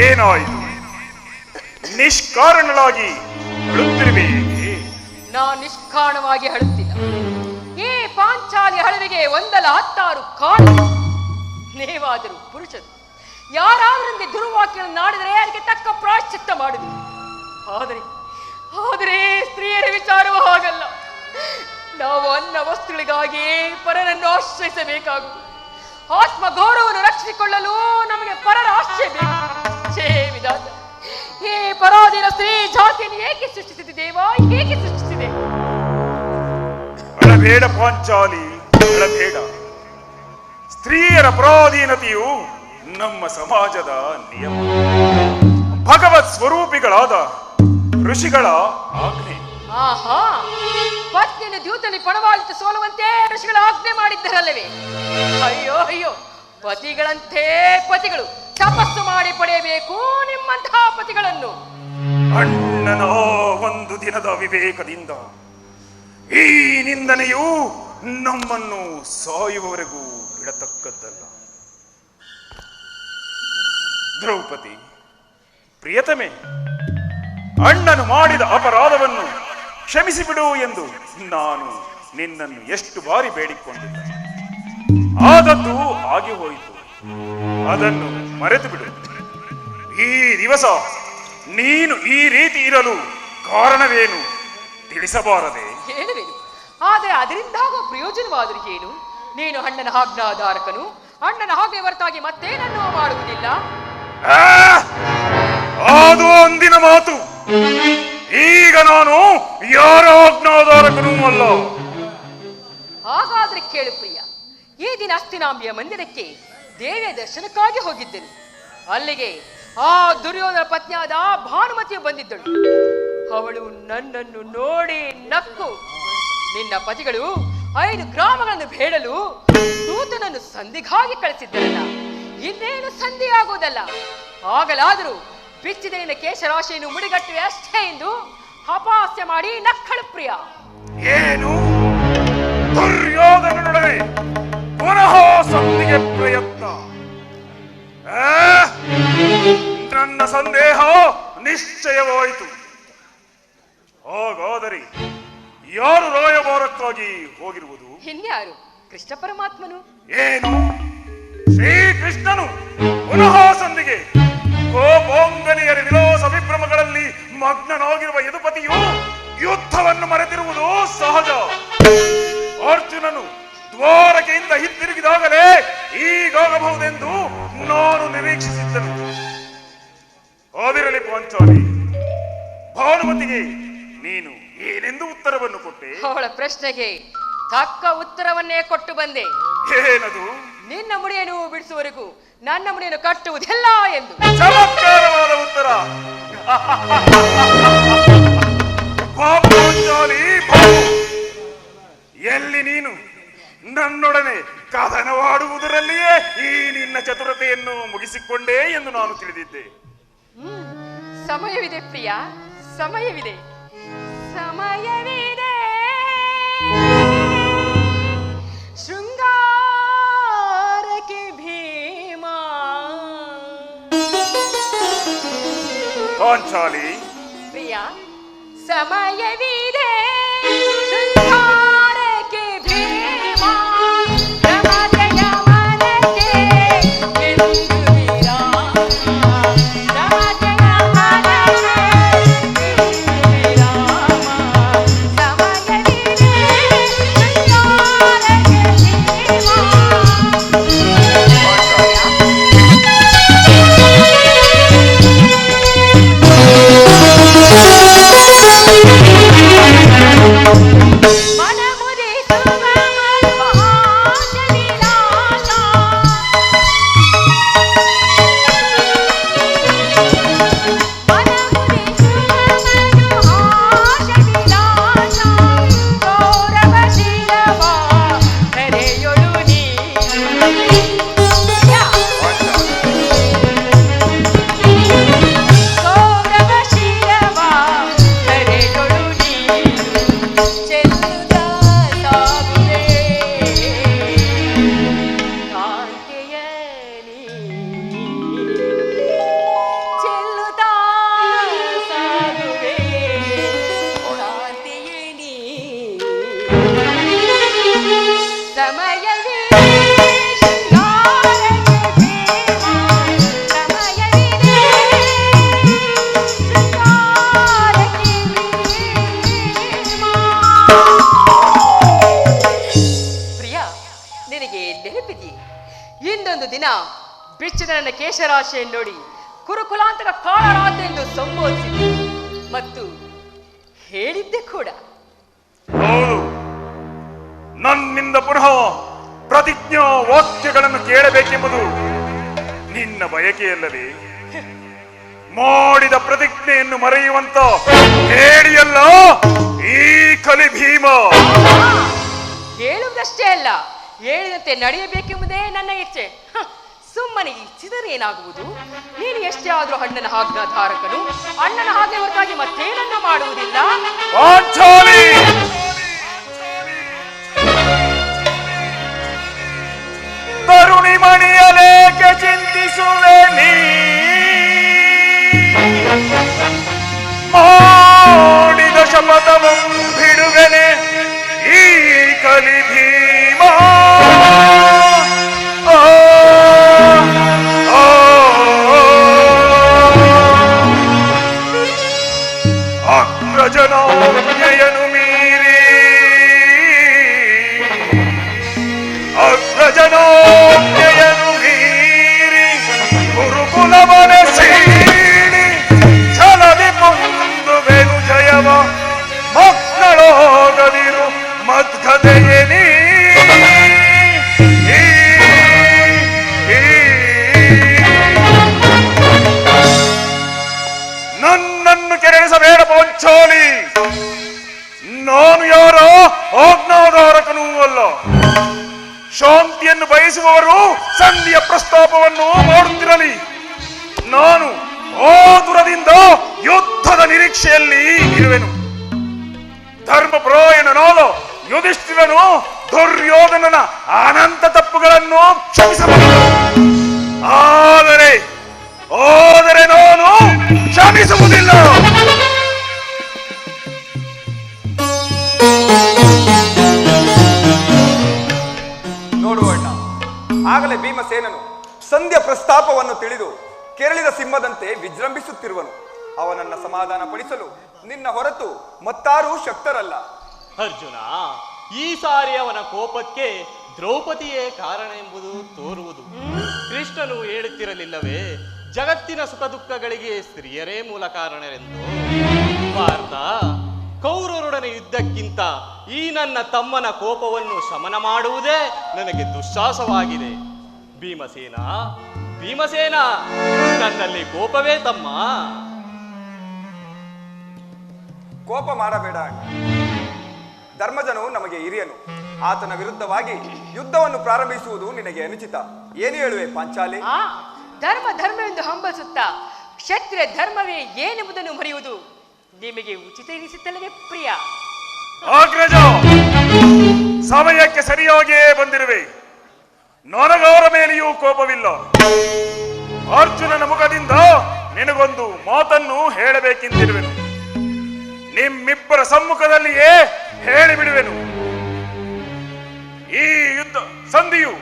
ಏನಾಯಿತು? ನಿಷ್ಕಾರಣವಾಗಿ ಅಳುತ್ತಿರುವೆ. ನಾನು ನಿಷ್ಕಾರಣವಾಗಿ ಅಳುತ್ತಿಲ್ಲ. ಈ ಪಾಂಚಾಲಿ ಹಳವಿಗೆ ಒಂದಲ್ಲ 10 ಕಾರಣ. ನೀವಾದರೂ ಪುರುಷರು, ಯಾರಾದರಿಂದ ದುರ್ವಾಕ್ಯಗಳನ್ನು ಆಡಿದರೆ ಅದಕ್ಕೆ ತಕ್ಕ ಪ್ರಾಶ್ಚಿತ್ತ ಮಾಡುದು. ಆದರೆ ಸ್ತ್ರೀಯರ ವಿಚಾರವೂ ಹಾಗಲ್ಲ. ನಾವು ಅನ್ನ ವಸ್ತುಗಳಿಗಾಗಿ ಪರರನ್ನು ಆಶ್ರಯಿಸಬೇಕಾಗುವುದು. ಆತ್ಮ ಗೌರವವನ್ನು ರಕ್ಷಿಸಿಕೊಳ್ಳಲು ನಮಗೆ ಪರರ ಆಶ್ರಯ ಬೇಕು. ಛೇ ವಿಧಾತ, ಈ ಪರಾಧೀನ ಸ್ತ್ರೀ ಜಾತಿಯನ್ನು ಏಕೆ ಸೃಷ್ಟಿಸಿದೆ ದೇವಾ, ಏಕೆ ಸೃಷ್ಟಿಸಿದೆ? ಅಳಬೇಡ ಪಾಂಚಾಲಿ, ಅಳಬೇಡ. ಸ್ತ್ರೀಯರ ಪರಾಧೀನತೆಯು ನಮ್ಮ ಸಮಾಜದ ನಿಯಮ. ಭಗವತ್ ಸ್ವರೂಪಿಗಳಾದ ಋಷಿಗಳ ಆಜ್ಞೆ. ಆಹಾ, ಪತ್ನಿಯನ್ನು ದ್ಯೂತಲ್ಲಿ ಪಣವಾಲಿತು ಸೋಲುವಂತೆ ಋಷಿಗಳ ಆಜ್ಞೆ ಮಾಡಿದ್ದರಲ್ಲವೇ? ಅಯ್ಯೋ ಅಯ್ಯೋ, ಪತಿಗಳಂತೆ ಪತಿಗಳು ತಪಸ್ಸು ಮಾಡಿ ಪಡೆಯಬೇಕು ನಿಮ್ಮಂತಹ ಪತಿಗಳನ್ನು. ಅಣ್ಣನ ಒಂದು ದಿನದ ವಿವೇಕದಿಂದ ಈ ನಿಂದನೆಯು ನಮ್ಮನ್ನು ಸಾಯುವವರೆಗೂ ಬಿಡತಕ್ಕದ್ದಲ್ಲ. ದ್ರೌಪದಿ, ಪ್ರಿಯತಮೆ, ಅಣ್ಣನು ಮಾಡಿದ ಅಪರಾಧವನ್ನು ಕ್ಷಮಿಸಿಬಿಡು ಎಂದು ನಾನು ನಿನ್ನನ್ನು ಎಷ್ಟು ಬಾರಿ ಬೇಡಿಕೊಂಡಿದ್ದೆ. ಆದದ್ದು ಆಗಿ ಹೋಯಿತು, ಅದನ್ನು ಮರೆತು ಬಿಡು. ಈ ದಿವಸ ನೀನು ಈ ರೀತಿ ಇರಲು ಕಾರಣವೇನು ತಿಳಿಸಬಾರದೆ? ಹೇಳುವೆನು, ಆದರೆ ಅದರಿಂದಾಗುವ ಪ್ರಯೋಜನವಾದರೂ ಏನು? ನೀನು ಅಣ್ಣನ ಆಜ್ಞಾಧಾರಕನು, ಅಣ್ಣನ ಹಾಗೆ ಹೊರತಾಗಿ ಮತ್ತೇನನ್ನೂ ಮಾಡುವುದಿಲ್ಲ. ಅದು ಅಂದಿನ ಮಾತು. ಈಗ ನಾನು ಯಾರ ಆಜ್ಞಾಧಾರಕನೂ ಅಲ್ಲ. ಹಾಗಾದ್ರೆ ಕೇಳು ಪ್ರಿಯ, ಈ ದಿನ ಹಸ್ತಿನಾಂಬಿಯ ಮಂದಿರಕ್ಕೆ ದೇವಿಯ ದರ್ಶನಕ್ಕಾಗಿ ಹೋಗಿದ್ದೆನು. ಅಲ್ಲಿಗೆ ಆ ದುರ್ಯೋಧನ ಪತ್ನಿಯಾದ ಭಾನುಮತಿಯು ಬಂದಿದ್ದಳು. ಅವಳು ನನ್ನನ್ನು ನೋಡಿ ನಕ್ಕು, ನಿನ್ನ ಪತಿಗಳು 5 ಗ್ರಾಮಗಳನ್ನು ಬೇಡಲು ದೂತನನ್ನು ಸಂಧಿಗಾಗಿ ಕಳಿಸಿದ್ದರಲ್ಲ, ಇನ್ನೇನು ಸಂಧಿಯಾಗುವುದಲ್ಲ. ಆಗಲಾದರೂ ಬಿಚ್ಚಿದ ಕೇಶರಾಶಿಯನ್ನು ಮುಡಿಗಟ್ಟುವೆ ಅಷ್ಟೇ ಎಂದು ಅಪಹಾಸ್ಯ ಮಾಡಿ ನಕ್ಕಳು ಪ್ರಿಯ. ಏನು ದುರ್ಯೋಧನನೊಡನೆ ಪುನಃ ಸಂಧಿಗೆ ಪ್ರಯತ್ನ? ನನ್ನ ಸಂದೇಹ ನಿಶ್ಚಯವಾಯಿತು. ಹಾಗಾದರೆ ಯಾರು ರಾಯಭಾರಕ್ಕಾಗಿ ಹೋಗಿರುವುದು? ಇನ್ಯಾರು? ಕೃಷ್ಣ ಪರಮಾತ್ಮನು. ಏನು ಕೃಷ್ಣನು ಪುನಃ ಸಂಧಿಗೆ ಕೋಪೋಂಗನೆಯರ ವಿಲೋಸ ವಿಭ್ರಮಗಳಲ್ಲಿ ಮಗ್ನನಾಗಿರುವ ಯದುಪತಿಯು ಯುದ್ಧವನ್ನು ಮರೆತಿರುವುದು ಸಹಜ. ಅರ್ಜುನನು ದ್ವಾರಕೆಯಿಂದ ಹಿಂತಿರುಗಿದಾಗಲೇ ಈಗಾಗಬಹುದೆಂದು ನಾನು ನಿರೀಕ್ಷಿಸಿದ್ದನು. ಅದಿರಲಿ ಪಾಂಚಾಲಿ, ಭಾನುಮತಿಗೆ ನೀನು ಏನೆಂದು ಉತ್ತರವನ್ನು ಕೊಟ್ಟೆ? ಅವಳ ಪ್ರಶ್ನೆಗೆ ತಕ್ಕ ಉತ್ತರವನ್ನೇ ಕೊಟ್ಟು ಬಂದೆ. ಏನದು? ನಿನ್ನ ಮುಡಿಯನ್ನು ಬಿಡಿಸುವವರೆಗೂ ನನ್ನ ಮುಡಿಯನ್ನು ಕಟ್ಟುವುದಿಲ್ಲ ಎಂದು. ಚಮತ್ಕಾರವಾದ ಉತ್ತರ. ಪಾಂಚಾಲಿ, ಎಲ್ಲಿ ನೀನು ನನ್ನೊಡನೆ ಕದನವಾಡುವುದರಲ್ಲಿಯೇ ಈ ನಿನ್ನ ಚತುರತೆಯನ್ನು ಮುಗಿಸಿಕೊಂಡೇ ಎಂದು ನಾನು ತಿಳಿದಿದ್ದೆ. ಸಮಯವಿದೆ ಪ್ರಿಯ, ಸಮಯವಿದೆ, ಸಮಯವಿದೆ. ಶೃಂಗಾರಕ್ಕೆ ಭೀಮ. ಪಾಂಚಾಲಿ, ಪ್ರಿಯ, ಸಮಯವಿದೆ. ಶೃಂಗಾರಕ್ಕೆ ಭೀಮ. ರಮತೆಯ ಮನಕ್ಕೆ ಎಂದು ವಿರಾಮ. ರಮತೆಯ ಮನಕ್ಕೆ ಎಂದು ವಿರಾಮ. ಸಮಯವಿದೆ. ಶೃಂಗಾರಕ್ಕೆ ಭೀಮ. ಇಂದೊಂದು ದಿನ ಬಿಚ್ಚಿದ ನನ್ನ ಕೇಶರಾಶಿಯನ್ನು ನೋಡಿ ಕುರುಕುಲಾಂತಕ ಕಾಳರಾತೆಂದು ಸಂಬೋಧಿಸಿದ್ದೆ ಮತ್ತು ಹೇಳಿದ್ದೆ ಕೂಡ. ಹೌದು, ನನ್ನಿಂದ ಪುನಃ ಪ್ರತಿಜ್ಞಾ ವಾಕ್ಯಗಳನ್ನು ಕೇಳಬೇಕೆಂಬುದು ನಿನ್ನ ಬಯಕೆಯಲ್ಲವೇ? ಮಾಡಿದ ಪ್ರತಿಜ್ಞೆಯನ್ನು ಮರೆಯುವಂತ ಹೇಳಿಯಲ್ಲ ಈ ಕಲಿ ಭೀಮ. ಹೇಳುವುದಷ್ಟೇ ಅಲ್ಲ, ಹೇಳಿದಂತೆ ನಡೆಯಬೇಕೆಂಬುದೇ ನನ್ನ ಇಚ್ಛೆ. ಸುಮ್ಮನೆ ಇಚ್ಛಿದರೇನಾಗುವುದು? ನೀನು ಎಷ್ಟೇ ಆದ್ರೂ ಅಣ್ಣನ ಆಜ್ಞಾಧಾರಕನು. ಅಣ್ಣನ ಹಾಗೆ ಹೊರತಾಗಿ ಮತ್ತೇನನ್ನ ಮಾಡುವುದಿಲ್ಲ. ತರುಣಿ ಮಣಿಯಲೇಕೆ ಚಿಂತಿಸುವೆ ನೀ? ಮಾಡಿದ ಶಪಥವಂ ಬಿಡುವೆನೆ ಈ ಕಲಿ ಭೀಮ. ಅಗ್ರಜನಾಜ್ಞೆಯನ್ನು ಮೀರಿ ಅಗ್ರಜನಾಜ್ಞೆಯನ್ನು ಮೀರಿ ಗುರುಕುಲವನ ಸೀಳಿ ಛಲದಿ ಮುಂದುವೆನು ಜಯವ. ಮಕ್ಕಳೋಗದಿರು ಮದ್ಗದೆಯೇ ನನ್ನನ್ನು ಕೆರಳಿಸಬೇಡ ಪಾಂಚಾಲಿ. ನಾನು ಯಾರ ಆಜ್ಞಾಧಾರಕನೂ ಅಲ್ಲ. ಶಾಂತಿಯನ್ನು ಬಯಸುವವರು ಸಂಧಿಯ ಪ್ರಸ್ತಾಪವನ್ನು ಮಾಡುತ್ತಿರಲಿ. ನಾನು ಆತುರದಿಂದ ಯುದ್ಧದ ನಿರೀಕ್ಷೆಯಲ್ಲಿ ಇರುವೆನು. ಧರ್ಮಪರಾಯಣನಾದ ಯುಧಿಷ್ಠಿರನು ದುರ್ಯೋಧನನ ಅನಂತ ತಪ್ಪುಗಳನ್ನು ಕ್ಷಮಿಸಬಹುದು. ಆದರೆ ನಾನು ಕ್ಷಮಿಸುವುದಿಲ್ಲ. ನೋಡುವಣ್ಣ, ಆಗಲೇ ಭೀಮಸೇನನು ಪ್ರಸ್ತಾಪವನ್ನು ತಿಳಿದು ಕೆರಳಿದ ಸಿಂಹದಂತೆ ವಿಜೃಂಭಿಸುತ್ತಿರುವನು. ಅವನನ್ನ ಸಮಾಧಾನ ಪಡಿಸಲು ನಿನ್ನ ಹೊರತು ಮತ್ತಾರೂ ಶಕ್ತರಲ್ಲ. ಅರ್ಜುನ, ಈ ಸಾರಿ ಅವನ ಕೋಪಕ್ಕೆ ದ್ರೌಪದಿಯೇ ಕಾರಣ ಎಂಬುದು ತೋರುವುದು. ಕೃಷ್ಣನು ಹೇಳುತ್ತಿರಲಿಲ್ಲವೇ, ಜಗತ್ತಿನ ಸುಖ ದುಃಖಗಳಿಗೆ ಸ್ತ್ರೀಯರೇ ಮೂಲ ಕಾರಣರೆಂದು. ಪಾರ್ಥ, ಕೌರವರೊಡನೆ ಯುದ್ಧಕ್ಕಿಂತ ಈ ನನ್ನ ತಮ್ಮನ ಕೋಪವನ್ನು ಶಮನ ಮಾಡುವುದೇ ನನಗೆ ದುಸ್ಸಾಹಸವಾಗಿದೆ. ಭೀಮಸೇನ, ಭೀಮಸೇನ, ನನ್ನಲ್ಲಿ ಕೋಪವೇ ತಮ್ಮ. ಕೋಪ ಮಾಡಬೇಡ ಅಣ್ಣ. ಧರ್ಮಜನು ನಮಗೆ ಹಿರಿಯನು. ಆತನ ವಿರುದ್ಧವಾಗಿ ಯುದ್ಧವನ್ನು ಪ್ರಾರಂಭಿಸುವುದು ನಿನಗೆ ಅನುಚಿತ. ಏನು ಹೇಳುವೆ ಪಾಂಚಾಲಿ? ಧರ್ಮವೆಂದು ಹಂಬಲಿಸುತ್ತಾ ಕ್ಷತ್ರಿಯ ಧರ್ಮವೇ ಏನೆಂಬುದನ್ನು ಮರೆಯುವುದು ನಿಮಗೆ ಉಚಿತ ಎನಿಸುತ್ತಲ್ಲವೇ ಪ್ರಿಯ? ಅಗ್ರಜ, ಸಮಯಕ್ಕೆ ಸರಿಯಾಗಿಯೇ ಬಂದಿರುವೆ. ನನಗವರ ಮೇಲೆಯೂ ಕೋಪವಿಲ್ಲ. ಅರ್ಜುನನ ಮುಖದಿಂದ ನಿನಗೊಂದು ಮಾತನ್ನು ಹೇಳಬೇಕೆಂದಿರುವೆನು. ನಿಮ್ಮಿಬ್ಬರ ಸಮ್ಮುಖದಲ್ಲಿಯೇ ಹೇಳಿಬಿಡುವೆನು. ಈ ಯುದ್ಧ ಸಂಧಿಯು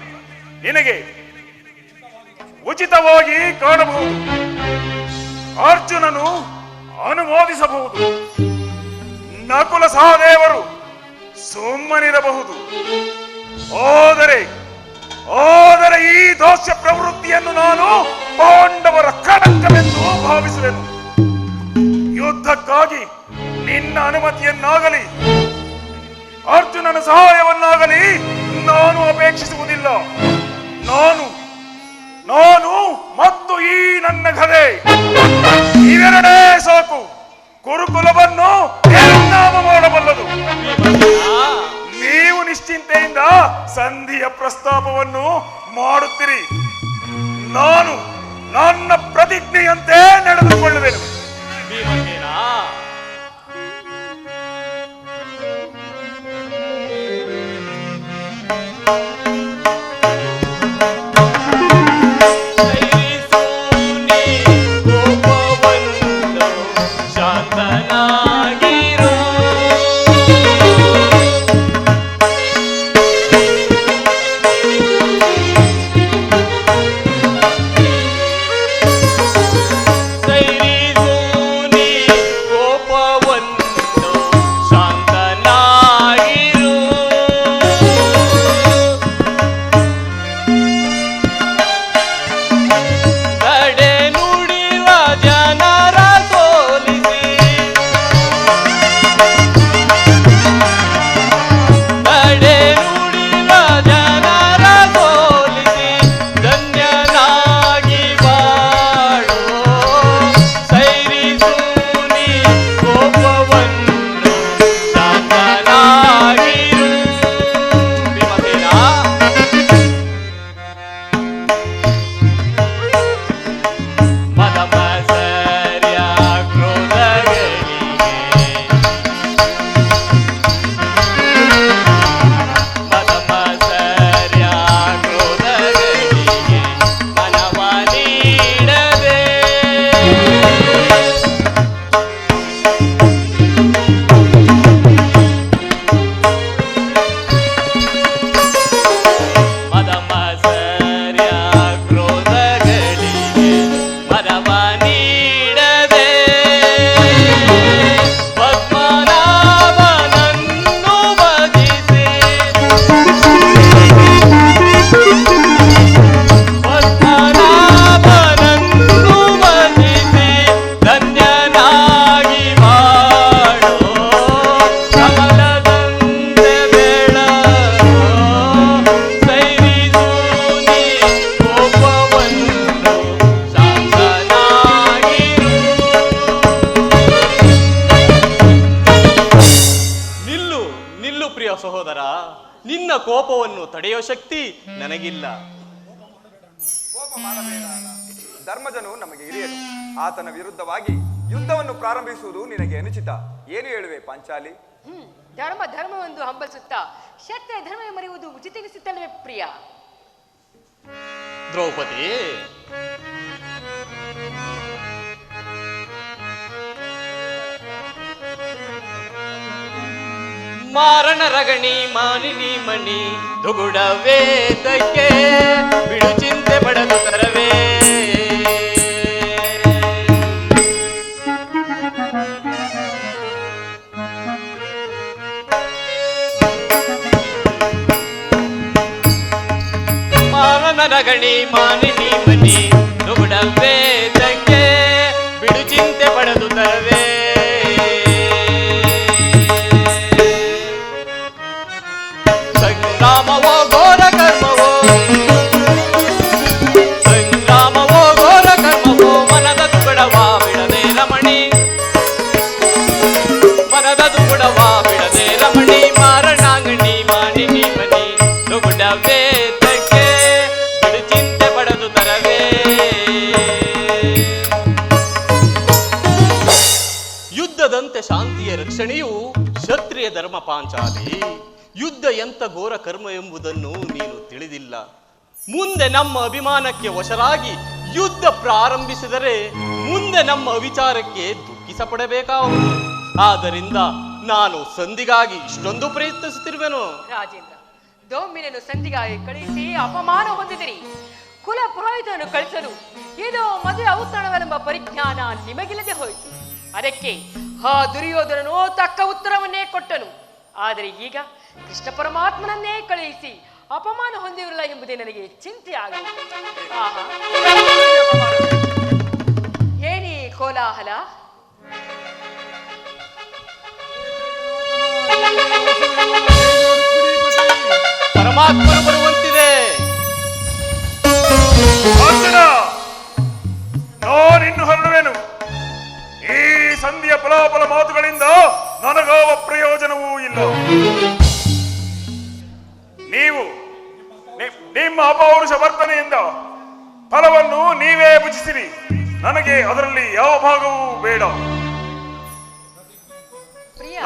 ನಿನಗೆ ಉಚಿತವಾಗಿ ಕಾಣಬಹುದು. ಅರ್ಜುನನು ಅನುಮೋದಿಸಬಹುದು. ನಕುಲ ಸಹದೇವರು ಸುಮ್ಮನಿರಬಹುದು. ಹೋದರೆ ಈ ದೋಷ ಪ್ರವೃತ್ತಿಯನ್ನು ನಾನು ಪಾಂಡವರ ಕಳಂಕವೆಂದು ಭಾವಿಸುವೆನು. ಯುದ್ಧಕ್ಕಾಗಿ ನಿನ್ನ ಅನುಮತಿಯನ್ನಾಗಲಿ ಅರ್ಜುನನ ಸಹಾಯವನ್ನಾಗಲಿ ನಾನು ಅಪೇಕ್ಷಿಸುವುದಿಲ್ಲ. ನಾನು ಮತ್ತು ಈ ನನ್ನ ಗದೆ ಇವೆರಡೇ ಸಾಕು ಕುರುಕುಲವನ್ನು ನಿರ್ನಾಮ ಮಾಡಬಲ್ಲದು. ನೀವು ನಿಶ್ಚಿಂತೆಯಿಂದ ಸಂಧಿಯ ಪ್ರಸ್ತಾಪವನ್ನು ಮಾಡುತ್ತೀರಿ. ನಾನು ನನ್ನ ಪ್ರತಿಜ್ಞೆಯಂತೆ ನಡೆದುಕೊಳ್ಳುವೆನು. ಸಹೋದರ, ನಿನ್ನ ಕೋಪವನ್ನು ತಡೆಯುವ ಶಕ್ತಿ ನನಗಿಲ್ಲ. ಕೋಪ ಮಾಡಬೇಡ. ಧರ್ಮಜನು ನಮಗೆ ಹಿರಿಯನು. ಆತನ ವಿರುದ್ಧವಾಗಿ ಯುದ್ಧವನ್ನು ಪ್ರಾರಂಭಿಸುವುದು ನಿನಗೆ ಅನುಚಿತ. ಏನು ಹೇಳುವೆ ಪಾಂಚಾಲಿ? ಧರ್ಮವೆಂದು ಹಂಬಲಿಸುತ್ತಾ ಕ್ಷತ್ರಿಯ ಧರ್ಮ ಮರೆಯುವುದು ಉಚಿತ ಎನಿಸುತ್ತಲ್ಲವೇ ಪ್ರಿಯ? ದ್ರೌಪದಿ, ಮಾರಣ ರಗಣಿ ಮಾನಿನಿ ಮಣಿ ದುಗುಡ ವೇದಕ್ಕೆ ಬಿಡು ಚಿಂತೆ ಪಡೆದು ತರವೇ ಮಾನನರಗಣಿ ಮಾನಿನಿ ಮನಿ ನುಗುಡವೇ ತಂಗೆ ಬಿಡು ಚಿಂತೆ ಪಡೆದು ತರವೇ ಸಂಗ್ರಾಮವೋ ಘೋರ ಕರ್ಮವೋ ಸಂಗ್ರಾಮವೋ ಘೋರ ಕರ್ಮವೋ ಮನದ ದುಗುಡವಾ ಬಿಡದೆ ರಮಣಿ ಮನದ ದುಗುಡವಾ ಬಿಡದೆ ರಮಣಿ ಮಾರಣಾಂಗಣಿ ಮಾನಿನಿ ಮನಿ ನುಗುಡವೇ ತಂಗೆ ಬಿಡು ಚಿಂತೆ ಪಡೆದು ತರವೇ ಯುದ್ಧದಂತೆ ಶಾಂತಿಯ ರಕ್ಷಣೆಯು ಕ್ಷತ್ರಿಯ ಧರ್ಮ ಪಾಂಚಾಲಿ. ಯುದ್ಧ ಎಂತ ಘೋರ ಕರ್ಮ ಎಂಬುದನ್ನು ನೀನು ತಿಳಿದಿಲ್ಲ. ಮುಂದೆ ನಮ್ಮ ಅಭಿಮಾನಕ್ಕೆ ವಶರಾಗಿ ಯುದ್ಧ ಪ್ರಾರಂಭಿಸಿದರೆ ಮುಂದೆ ನಮ್ಮ ವಿಚಾರಕ್ಕೆ ದುಃಖಿಸಪಡಬೇಕಾಗುವುದು. ಆದ್ದರಿಂದ ನಾನು ಸಂಧಿಗಾಗಿ ಇಷ್ಟೊಂದು ಪ್ರಯತ್ನಿಸುತ್ತಿರುವೆನು. ರಾಜೇಂದ್ರ, ದೌಮ್ಯನನ್ನು ಸಂಧಿಗಾಗಿ ಕಳಿಸಿ ಅಪಮಾನ ಹೊಂದಿದಿರಿ. ಕುಲ ಪುರೋಹಿತನನ್ನು ಕಳಿಸಲು ಇದು ಮದುವೆ ಔತಣವೆಂಬ ಪರಿಜ್ಞಾನ ನಿಮಗಿಲ್ಲದೆ ಹೋಯಿತು. ಅದಕ್ಕೆ ಆ ದುರ್ಯೋಧನನು ತಕ್ಕ ಉತ್ತರವನ್ನೇ ಕೊಟ್ಟನು. ಆದರೆ ಈಗ ಕೃಷ್ಣ ಪರಮಾತ್ಮನನ್ನೇ ಕಳುಹಿಸಿ ಅಪಮಾನ ಹೊಂದಿರಲಿಲ್ಲ ಎಂಬುದೇ ನನಗೆ ಚಿಂತೆ ಆಗಿದೆ. ಆಹಾ, ಏನಿ ಕೋಲಾಹಲ? ಪರಮಾತ್ಮನು ಬರುವಂತಿದೆ. ಅರ್ಜುನ, ನಾನಿನ್ನು ಹೊರಡುವೆನು. ಈ ಸಂಧಿಯ ಫಲಾಫಲ ಮಾತುಗಳಿಂದ ನನಗಾವ ಪ್ರಯೋಜನವೂ ಇಲ್ಲ. ನೀವು ನಿಮ್ಮ ಅಪೌರುಷ ವರ್ತನೆಯಿಂದ ಫಲವನ್ನು ನೀವೇ ಭುಜಿಸಿರಿ. ನನಗೆ ಅದರಲ್ಲಿ ಯಾವ ಭಾಗವೂ ಬೇಡ.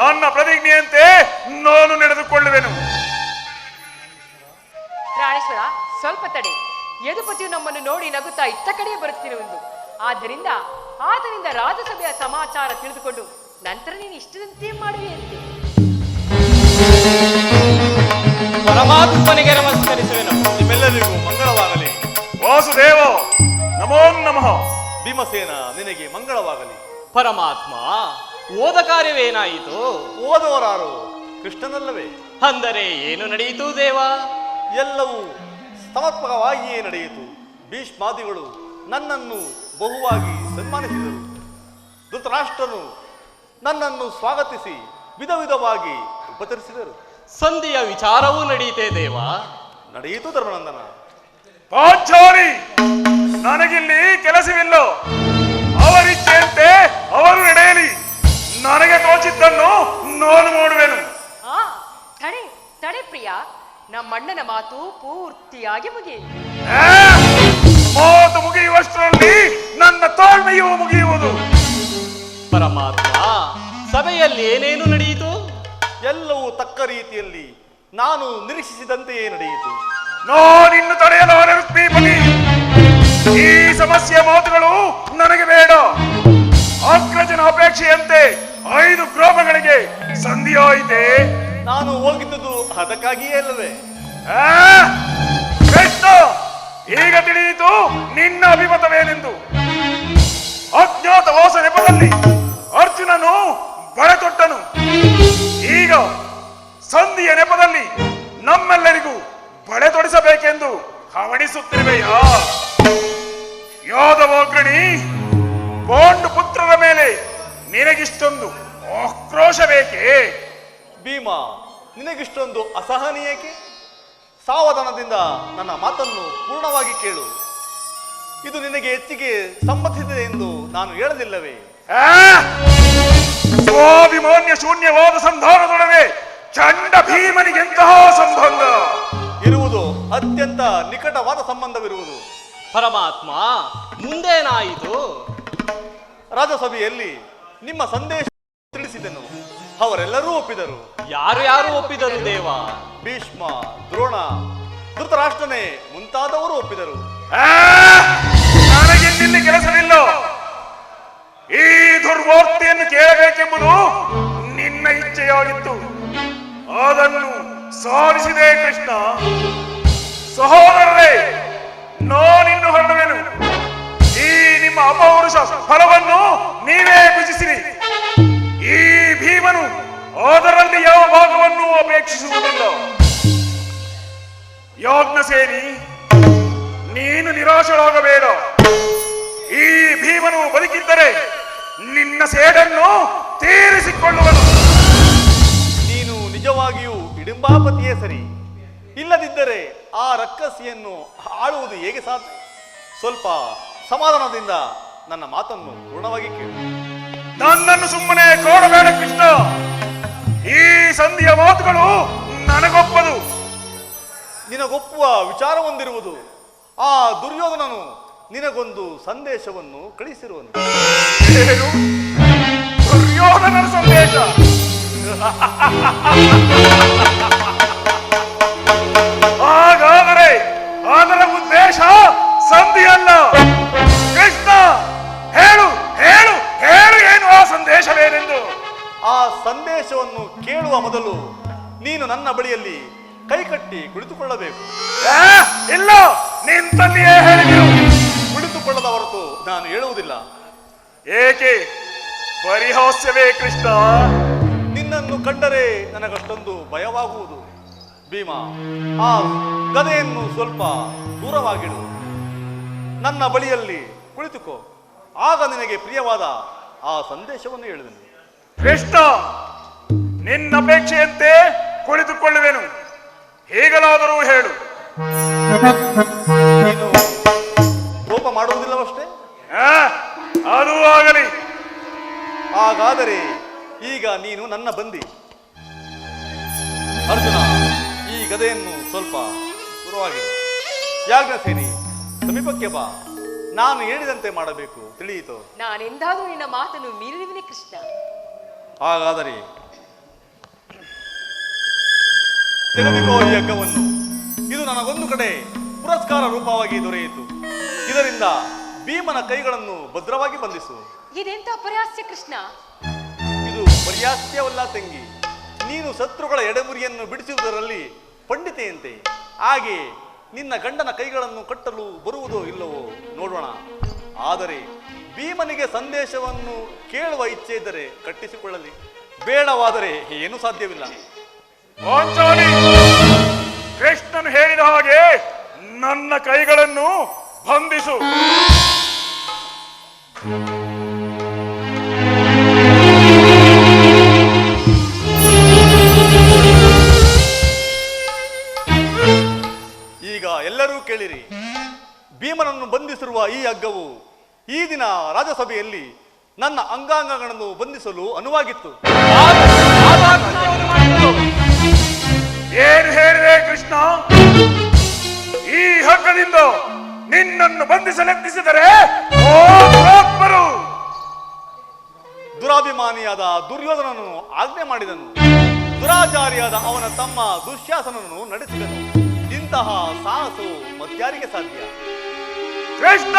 ನನ್ನ ಪ್ರತಿಜ್ಞೆಯಂತೆ ನಾನು ನಡೆದುಕೊಳ್ಳುವೆನು. ಪ್ರಾಣೇಶ್ವರ, ಸ್ವಲ್ಪ ತಡೆ. ಯದುಪತಿಯು ನಮ್ಮನ್ನು ನೋಡಿ ನಗುತ್ತಾ ಇತ್ತ ಕಡೆಯೇ ಬರುತ್ತಿರುವುದು. ಆದ್ದರಿಂದ ಆತನಿಂದ ರಾಜಸಭೆಯ ಸಮಾಚಾರ ತಿಳಿದುಕೊಂಡು ನಂತರ ನೀನು ಇಷ್ಟದಂತೆ ಮಾಡುವೆಯಂತೆ. ಪರಮಾತ್ಮನಿಗೆ ನಮಸ್ಕರಿಸುವೆನು. ನಿಮ್ಮೆಲ್ಲರಿಗೂ ಮಂಗಳವಾಗಲಿ. ವಾಸುದೇವ ನಮೋ ನಮಃ. ಭೀಮಸೇನ, ನಿನಗೆ ಮಂಗಳವಾಗಲಿ. ಪರಮಾತ್ಮ, ಓದ ಕಾರ್ಯವೇನಾಯಿತು? ಓದವರಾರು ಕೃಷ್ಣನಲ್ಲವೇ? ಅಂದರೆ ಏನು ನಡೆಯಿತು ದೇವ? ಎಲ್ಲವೂ ಸಮರ್ಪಕವಾಗಿಯೇ ನಡೆಯಿತು. ಭೀಷ್ಮಾದಿಗಳು ನನ್ನನ್ನು ಬಹುವಾಗಿ ಸನ್ಮಾನಿಸಿದರು. ಧೃತರಾಷ್ಟ್ರನು ನನ್ನನ್ನು ಸ್ವಾಗತಿಸಿ ವಿಧ ವಿಧವಾಗಿ ಉಪಚರಿಸಿದರು. ಸಂಧಿಯ ವಿಚಾರವೂ ನಡೆಯಿತೆ ದೇವ? ನಡೆಯಿತು ಧರ್ಮನಂದನ. ಪಾಂಚಾಲಿ, ನನಗಿಲ್ಲಿ ಕೆಲಸವಿಲ್ಲ. ಅವರಿಚ್ಛೆಯಂತೆ ಅವರು ನಡೆಯಲಿ. ನನಗೆ ತೋಚಿದ್ದನ್ನು ನಾನು ಮಾಡುವೆನು. ತಡೆ ತಡೆ ಪ್ರಿಯ, ನಮ್ಮಣ್ಣನ ಮಾತು ಪೂರ್ತಿಯಾಗಿ ಮುಗಿಯಿತು. ಮಾತು ಮುಗಿಯುವಷ್ಟರಲ್ಲಿ ನನ್ನ ತಾಳ್ಮೆಯೂ ಮುಗಿಯುವುದು. ಪರಮಾತ್ಮ, ಸಭೆಯಲ್ಲಿ ಏನೇನು ನಡೆಯಿತು? ಎಲ್ಲವೂ ತಕ್ಕ ರೀತಿಯಲ್ಲಿ ನಾನು ನಿರೀಕ್ಷಿಸಿದಂತೆಯೇ ನಡೆಯಿತು. ನಾನಿನ್ನು ತಡೆಯಲಾರೆ ರುಕ್ಮಿಪತಿ. ಈ ಸಮಸ್ಯೆಯ ಮಾತುಗಳು ನನಗೆ ಬೇಡ. ಅಗ್ರಜನ ಅಪೇಕ್ಷೆಯಂತೆ 5 ಗ್ರಾಮಗಳಿಗೆ ಸಂಧಿಯಾಯಿತೆ. ನಾನು ಹೋಗಿದ್ದುದು ಅದಕ್ಕಾಗಿಯೇ ಅಲ್ಲವೇ? ಕೃಷ್ಣ, ಈಗ ತಿಳಿಯಿತು ನಿನ್ನ ಅಭಿಮತವೇನೆಂದು. ಅಜ್ಞಾತವಾಸ ನೆಪದಲ್ಲಿ ಅರ್ಜುನನು ಬಳೆತೊಟ್ಟನು. ಈಗ ಸಂಧಿಯ ನೆಪದಲ್ಲಿ ನಮ್ಮೆಲ್ಲರಿಗೂ ಬಳೆ ತೊಡಿಸಬೇಕೆಂದು ಹವಣಿಸುತ್ತಿರುವೆಯಾ? ಯಾದವಾಗ್ರಣಿ, ಪಾಂಡು ಪುತ್ರರ ಮೇಲೆ ನಿನಗಿಷ್ಟೊಂದು ಆಕ್ರೋಶ ಬೇಕೇ? ಭೀಮ, ನಿನಗಿಷ್ಟೊಂದು ಅಸಹನೀಯಕ್ಕೆ? ಸಾವಧಾನದಿಂದ ನನ್ನ ಮಾತನ್ನು ಪೂರ್ಣವಾಗಿ ಕೇಳು. ಇದು ನಿನಗೆ ಹೆಚ್ಚಿಗೆ ಸಂಬಂಧಿಸಿದೆ ಎಂದು ನಾನು ಹೇಳಲಿಲ್ಲವೇ? ಸ್ವಾಭಿಮಾನ್ಯ ಶೂನ್ಯವಾದ ಸಂಧಾನದೊಡನೆ ಚಂಡ ಭೀಮನಿಗೆಂತಹ ಸಂಬಂಧ ಇರುವುದು? ಅತ್ಯಂತ ನಿಕಟವಾದ ಸಂಬಂಧವಿರುವುದು. ಪರಮಾತ್ಮ, ಮುಂದೇನಾಯಿತು? ರಾಜಸಭೆಯಲ್ಲಿ ನಿಮ್ಮ ಸಂದೇಶ ತಿಳಿಸಿದೆನು. ಅವರೆಲ್ಲರೂ ಒಪ್ಪಿದರು. ಯಾರು ಯಾರು ಒಪ್ಪಿದರು ದೇವ? ಭೀಷ್ಮ, ದ್ರೋಣ, ಧೃತರಾಷ್ಟ್ರನೇ ಮುಂತಾದವರು ಒಪ್ಪಿದರು. ನನಗಿಲ್ಲಿ ಕೆಲಸವಿಲ್ಲ. ಈ ದುರ್ವಾರ್ತೆಯನ್ನು ಕೇಳಬೇಕೆಂಬುದು ನಿನ್ನ ಇಚ್ಛೆಯಾಗಿತ್ತು. ಅದನ್ನು ಸಾಧಿಸಿದೆ ಕೃಷ್ಣ. ಸಹೋದರರೇ, ನಾನಿನ್ನು ಹೊರಡುವೆನು. ಮಾನುಷ ಫಲವನ್ನು ನೀವೇ ಭುಜಿಸಿರಿ. ಈ ಭೀಮನು ಅದರಲ್ಲಿ ಯಾವ ಭಾಗವನ್ನು ಅಪೇಕ್ಷಿಸುವುದಿಲ್ಲ. ಯಾಜ್ಞಸೇನಿ, ನೀನು ನಿರಾಶರಾಗಬೇಡ. ಈ ಭೀಮನು ಬದುಕಿದ್ದರೆ ನಿನ್ನ ಸೇಡನ್ನು ತೀರಿಸಿಕೊಳ್ಳುವನು. ನೀನು ನಿಜವಾಗಿಯೂ ಇಡಿಂಬಾಪತಿಯೇ ಸರಿ. ಇಲ್ಲದಿದ್ದರೆ ಆ ರಕ್ಕಸಿಯನ್ನು ಆಳುವುದು ಹೇಗೆ ಸಾಧ್ಯ? ಸ್ವಲ್ಪ ಸಮಾಧಾನದಿಂದ ನನ್ನ ಮಾತನ್ನು ಪೂರ್ಣವಾಗಿ ಕೇಳು. ನನ್ನನ್ನು ಸುಮ್ಮನೆ ಕೋಡಬೇಡ ಕೃಷ್ಣ. ಈ ಸಂಧಿಯ ಮಾತುಗಳು ನನಗೊಪ್ಪದು. ನಿನಗೊಪ್ಪುವ ವಿಚಾರ ಹೊಂದಿರುವುದು. ಆ ದುರ್ಯೋಧನನು ನಿನಗೊಂದು ಸಂದೇಶವನ್ನು ಕಳಿಸಿರುವನು. ಏನು? ದುರ್ಯೋಧನನ ಸಂದೇಶ? ಹಾಗಾದರೆ ಅದರ ಉದ್ದೇಶ ಸಂಧಿಯಲ್ಲ. ಕೃಷ್ಣ, ಹೇಳು ಹೇಳು ಹೇಳು, ಏನು ಆ ಸಂದೇಶವೇನೆಂದು? ಆ ಸಂದೇಶವನ್ನು ಕೇಳುವ ಮೊದಲು ನೀನು ನನ್ನ ಬಳಿಯಲ್ಲಿ ಕೈಕಟ್ಟಿ ಕುಳಿತುಕೊಳ್ಳಬೇಕು. ಇಲ್ಲ, ನಿಂತಲ್ಲಿಯೇ ಹೇಳಿದರು. ಕುಳಿತುಕೊಳ್ಳದ ಹೊರತು ನಾನು ಹೇಳುವುದಿಲ್ಲ. ಏಕೆ? ಪರಿಹಾಸ್ಯವೇ ಕೃಷ್ಣ? ನಿನ್ನನ್ನು ಕಂಡರೆ ನನಗಷ್ಟೊಂದು ಭಯವಾಗುವುದು. ಭೀಮ, ಆ ಗದೆಯನ್ನು ಸ್ವಲ್ಪ ದೂರವಾಗಿಡು. ನನ್ನ ಬಳಿಯಲ್ಲಿ ಕುಳಿತುಕೋ. ಆಗ ನಿನಗೆ ಪ್ರಿಯವಾದ ಆ ಸಂದೇಶವನ್ನು ಹೇಳಿದನು. ಕೃಷ್ಣ, ನಿನ್ನಪೇಕ್ಷೆಯಂತೆ ಕುಳಿತುಕೊಳ್ಳುವೆನು. ಹೇಗಲಾದರೂ ಹೇಳು. ನೀನು ಕೋಪ ಮಾಡುವುದಿಲ್ಲವಷ್ಟೇ? ಅದು ಆಗಲಿ. ಹಾಗಾದರೆ ಈಗ ನೀನು ನನ್ನ ಬಂದಿ. ಅರ್ಜುನ, ಈ ಗದೆಯನ್ನು ಸ್ವಲ್ಪ ದೂರವಾಗಿಡು. ಯಾಜ್ಞಸೇನಿ, ಸಮೀಪಕ್ಕೆ ಬಾ. ನಾನು ಹೇಳಿದಂತೆ ಮಾಡಬೇಕು, ತಿಳಿಯಿತು? ನಾನೆಂದಾದ್ರೂ ನಿನ್ನ ಮಾತನ್ನು ಮೀರಿರುವಿನೇ ಕೃಷ್ಣ? ಹಾಗಾದರೆ ತೆಗೆದುಕೋ ಈ ಹಗ್ಗವನ್ನು. ಇದು ನನಗೊಂದು ಕಡೆ ಪುರಸ್ಕಾರ ರೂಪವಾಗಿ ದೊರೆಯಿತು. ಇದರಿಂದ ಭೀಮನ ಕೈಗಳನ್ನು ಭದ್ರವಾಗಿ ಬಂಧಿಸು. ಇದೆಂತ ಅಪರ್ಯಾಸ್ಯ ಕೃಷ್ಣ? ಇದು ಪರ್ಯಾಸ್ಯವಲ್ಲ ತಂಗಿ. ನೀನು ಶತ್ರುಗಳ ಎಡೆಮುರಿಯನ್ನು ಬಿಡಿಸುವುದರಲ್ಲಿ ಪಂಡಿತೆಯಂತೆ. ಹಾಗೆ ನಿನ್ನ ಗಂಡನ ಕೈಗಳನ್ನು ಕಟ್ಟಲು ಬರುವುದೋ ಇಲ್ಲವೋ ನೋಡೋಣ. ಆದರೆ ಭೀಮನಿಗೆ ಸಂದೇಶವನ್ನು ಕೇಳುವ ಇಚ್ಛೆ ಇದ್ದರೆ ಕಟ್ಟಿಸಿಕೊಳ್ಳಲಿ, ಬೇಡವಾದರೆ ಏನೂ ಸಾಧ್ಯವಿಲ್ಲ. ಪಾಂಚಾಲಿ, ಕೃಷ್ಣನು ಹೇಳಿದ ಹಾಗೆ ನನ್ನ ಕೈಗಳನ್ನು ಬಂಧಿಸು. ಈಗ ಎಲ್ಲರೂ ಕೇಳಿರಿ. ಭೀಮನನ್ನು ಬಂಧಿಸಿರುವ ಈ ಹಗ್ಗವು ಈ ದಿನ ರಾಜಸಭೆಯಲ್ಲಿ ನನ್ನ ಅಂಗಾಂಗಗಳನ್ನು ಬಂಧಿಸಲು ಅನುವಾಗಿತ್ತು. ಏನು ಹೇಳಿದೆ ಕೃಷ್ಣ? ಈ ಹಗ್ಗದಿಂದ ನಿನ್ನನ್ನು ಬಂಧಿಸಲೆತ್ತಿಸಿದರೆ ದುರಾಭಿಮಾನಿಯಾದ ದುರ್ಯೋಧನನು ಆಜ್ಞೆ ಮಾಡಿದನು. ದುರಾಚಾರಿಯಾದ ಅವನ ತಮ್ಮ ದುಶ್ಯಾಸನನ್ನು ನಡೆಸಿದನು. ಇಂತಹ ಸಾಹಸವು ಮತ್ಯಾರಿಗೆ ಸಾಧ್ಯ? ಕೃಷ್ಣ,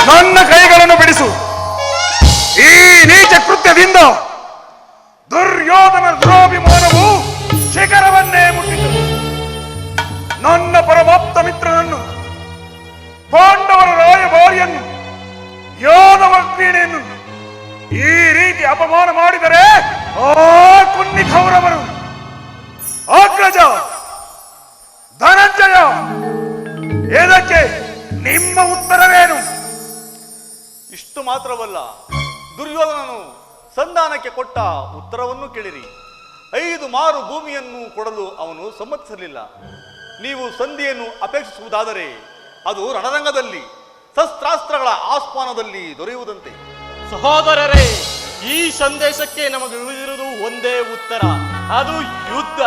ನನ್ನ ಕೈಗಳನ್ನು ಬಿಡಿಸು. ಈ ನೀಚ ಕೃತ್ಯದಿಂದ ದುರ್ಯೋಧನ ದುರಾಭಿಮಾನವು ಶಿಖರವನ್ನೇ ಮುಟ್ಟಿತು. ನನ್ನ ಪರಮಾಪ್ತ ಮಿತ್ರನನ್ನು, ಪಾಂಡವರ ರಾಯಭಾರಿಯನ್ನು, ಯಾದವ ಕ್ರೀಡೆಯನ್ನು ಈ ರೀತಿ ಅಪಮಾನ ಮಾಡಿದರೆ ಆ ಕುನ್ನಿ ಕೌರವರು. ಅಗ್ರಜ, ಧನಂಜಯ, ಇದಕ್ಕೆ ನಿಮ್ಮ ಉತ್ತರವೇನು? ಇಷ್ಟು ಮಾತ್ರವಲ್ಲ, ದುರ್ಯೋಧನನು ಸಂಧಾನಕ್ಕೆ ಕೊಟ್ಟ ಉತ್ತರವನ್ನು ಕೇಳಿರಿ. 5 ಮಾರು ಭೂಮಿಯನ್ನು ಕೊಡಲು ಅವನು ಸಮ್ಮತಿಸಲಿಲ್ಲ. ನೀವು ಸಂಧಿಯನ್ನು ಅಪೇಕ್ಷಿಸುವುದಾದರೆ ಅದು ರಣರಂಗದಲ್ಲಿ ಶಸ್ತ್ರಾಸ್ತ್ರಗಳ ಆಸ್ಪಾನದಲ್ಲಿ ದೊರೆಯುವುದಂತೆ. ಸಹೋದರರೇ, ಈ ಸಂದೇಶಕ್ಕೆ ನಮಗೆ ಉಳಿದಿರುವುದು ಒಂದೇ ಉತ್ತರ, ಅದು ಯುದ್ಧ.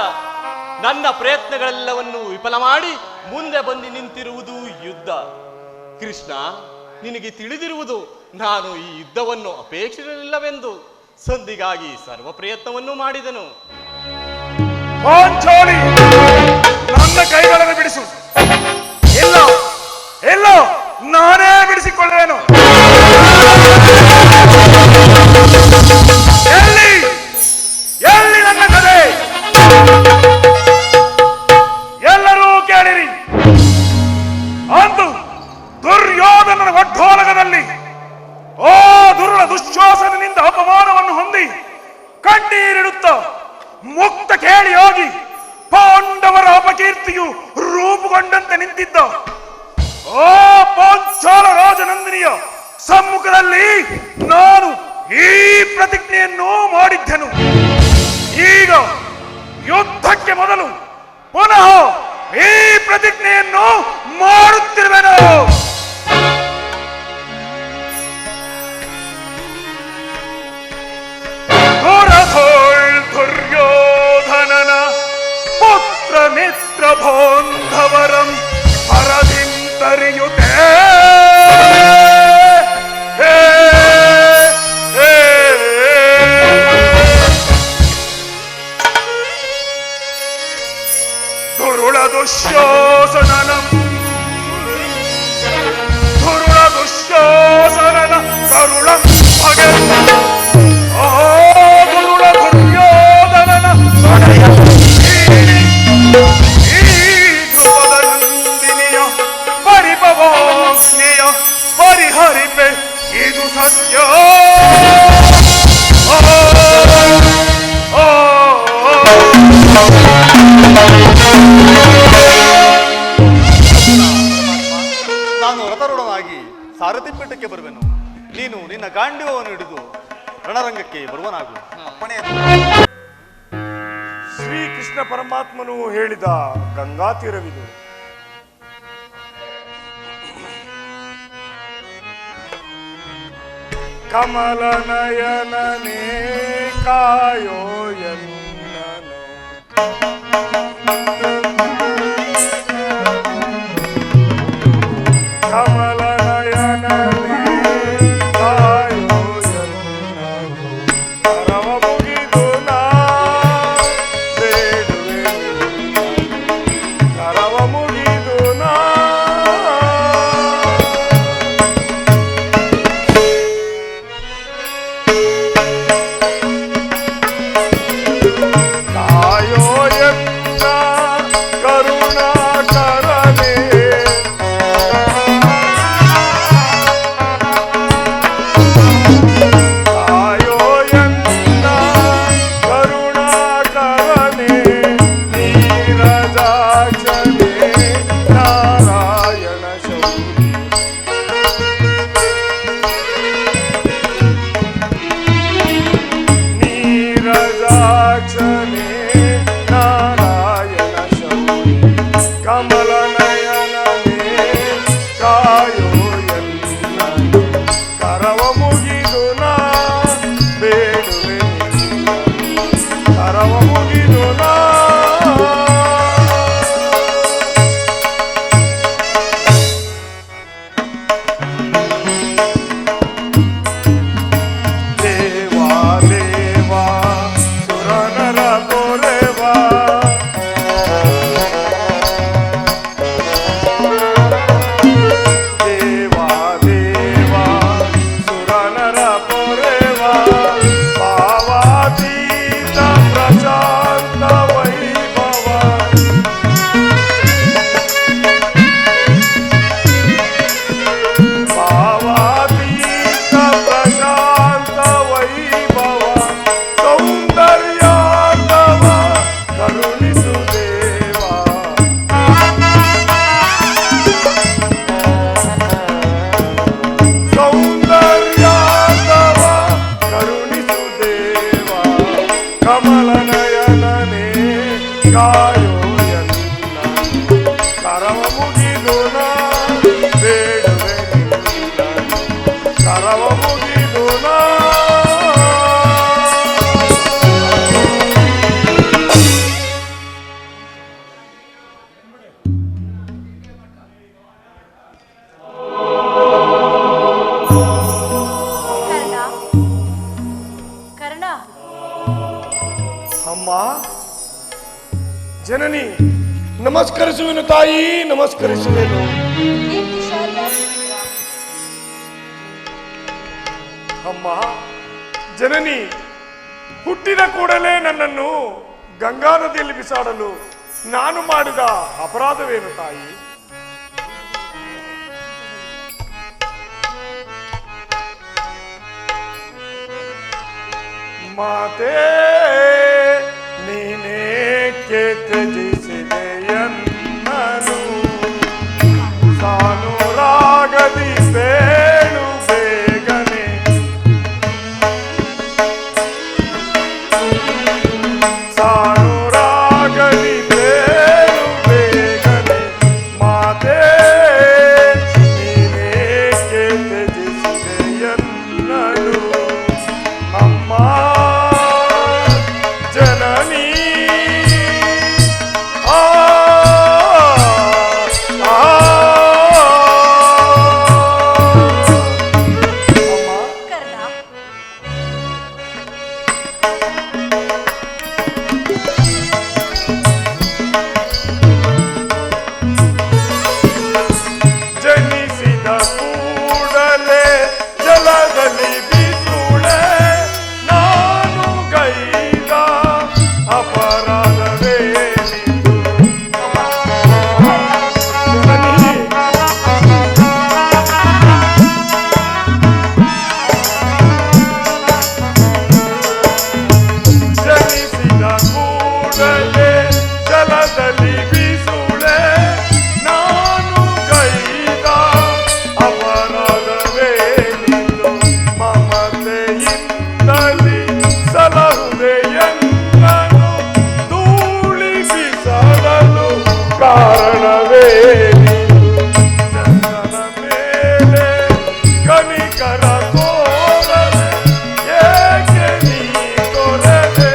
ನನ್ನ ಪ್ರಯತ್ನಗಳೆಲ್ಲವನ್ನು ವಿಫಲ ಮಾಡಿ ಮುಂದೆ ಬಂದು ನಿಂತಿರುವುದು ಯುದ್ಧ. ಕೃಷ್ಣ, ನಿನಗೆ ತಿಳಿದಿರುವುದು ನಾನು ಈ ಯುದ್ಧವನ್ನು ಅಪೇಕ್ಷಿಸಲಿಲ್ಲವೆಂದು. ಸಂಧಿಗಾಗಿ ಸರ್ವ ಪ್ರಯತ್ನವನ್ನು ಮಾಡಿದನು. ಪಾಂಚಾಲಿ, ನನ್ನ ಕೈಗಳನ್ನು ಬಿಡಿಸು. ಇಲ್ಲ ಇಲ್ಲ, ನಾನೇ ಬಿಡಿಸಿಕೊಳ್ಳುವೆನು. ಎಲ್ಲಿ ಎಲ್ಲಿ ನನ್ನ ಕಥೆ? ಎಲ್ಲರೂ ಕೇಳಿರಿ. ಅಂದು ದುರ್ಯೋಧನನ ಒಡ್ಡೋಲಗದಲ್ಲಿ ಓ ದುರುಳ ದುಶ್ವಾಸನಿಂದ ಅಪಮಾನವನ್ನು ಹೊಂದಿ ಕಣ್ಣೀರಿಡುತ್ತ ಮುಕ್ತ ಕೇಳಿ ಹೋಗಿ ಪಾಂಡವರ ಅಪಕೀರ್ತಿಯು ರೂಪುಗೊಂಡಂತೆ ನಿಂತಿದ್ದ ಓ ಪಾಂಚಾಲ ರಾಜನಂದಿನಿಯ ಸಮ್ಮುಖದಲ್ಲಿ ನಾನು ಈ ಪ್ರತಿಜ್ಞೆಯನ್ನು ಮಾಡಿದ್ದೆನು. ಈಗ ಯುದ್ಧಕ್ಕೆ ಮೊದಲು ಪುನಃ ಈ ಪ್ರತಿಜ್ಞೆಯನ್ನು ಮಾಡುತ್ತಿರುವೆನು. ದುರ್ಯೋಧನನ ಪುತ್ರ ಮಿತ್ರ ಬಾಂಧವರಂ ಹರದಿಂತರಿಯುತ್ತೇ ದುರುಳ ದುಶ್ಯಾಸನನ ಕರುಳ ಭಗೆ ಪರಿಹರಿಪೆ ಇದು ಸತ್ಯ. ನಾನು ರಥರೂಢನಾಗಿ ಸಾರಥಿ ಪೀಠಕ್ಕೆ ಬರುವೆನು. ನೀನು ನಿನ್ನ ಗಾಂಡಿವವನ್ನು ಹಿಡಿದು ರಣರಂಗಕ್ಕೆ ಬರುವನಾಗು. ಶ್ರೀಕೃಷ್ಣ ಪರಮಾತ್ಮನು ಹೇಳಿದ ಗಂಗಾ ತೀರವಿದು. ಕಮಲ ನಯನನೇ ಕಾಯೋ ಎನ್ನನು, ಕಮಲ ನಯನನೇ ಕಾಯೋ ಎನ್ನನು, ಕರವ ಮುಗಿದು ನಾ ಬೇಡುವೆ, ಕರವ ಮುಗಿದು ನಾ ಜನನಿ, ನಮಸ್ಕರಿಸುವೆನು ತಾಯಿ, ನಮಸ್ಕರಿಸುವೆನು. ಅಮ್ಮ ಜನನಿ, ಹುಟ್ಟಿದ ಕೂಡಲೇ ನನ್ನನ್ನು ಗಂಗಾ ನದಿಯಲ್ಲಿ ಬಿಸಾಡಲು ನಾನು ಮಾಡಿದ ಅಪರಾಧವೇನು ತಾಯಿ? ಮಾತೆ ನೀನೇಕೆ ತ್ಯಜಿಸಿದೆಯನ್ನನು ಸಾನುರಾಗದಿ ಬೇಳು ಬೇಗನೆ ಸಾನುರಾಗದಿ ಬೇಳು ಬೇಗನೆ ಮಾತೆ ನೀನೇಕೆ ತ್ಯಜಿಸಿದೆಯನ್ನನು ಅಮ್ಮ ಜನನಿ. ಜನಿಸಿದ ಕೂಡಲೇ ಜಲದಲ್ಲಿ ಬಿಸುಳೆ ನಾನು ಗೈದ ಅಪರಾಧವೇನಿದು? ಜನನಿ, ಜನಿಸಿದ ಕೂಡಲೇ ಜಲದಲ್ಲಿ ಬಿಸುಳೆ ನಾನು ಗೈದ ಅಪರಾಧವೇನಿದು? ಮಮತೆಯಿಂದಲಿ ಸಲಹುದೆಯನ್ನನು ಧೂಳಿ ಬಿಸಾಡಲು ಕಾರಣವೇನಿದು? ಜನನ ಮೇಲೆ ಕನಿಕರ ತೋರದೆ ಏಕೆ ನೀ ತೊರೆದೆ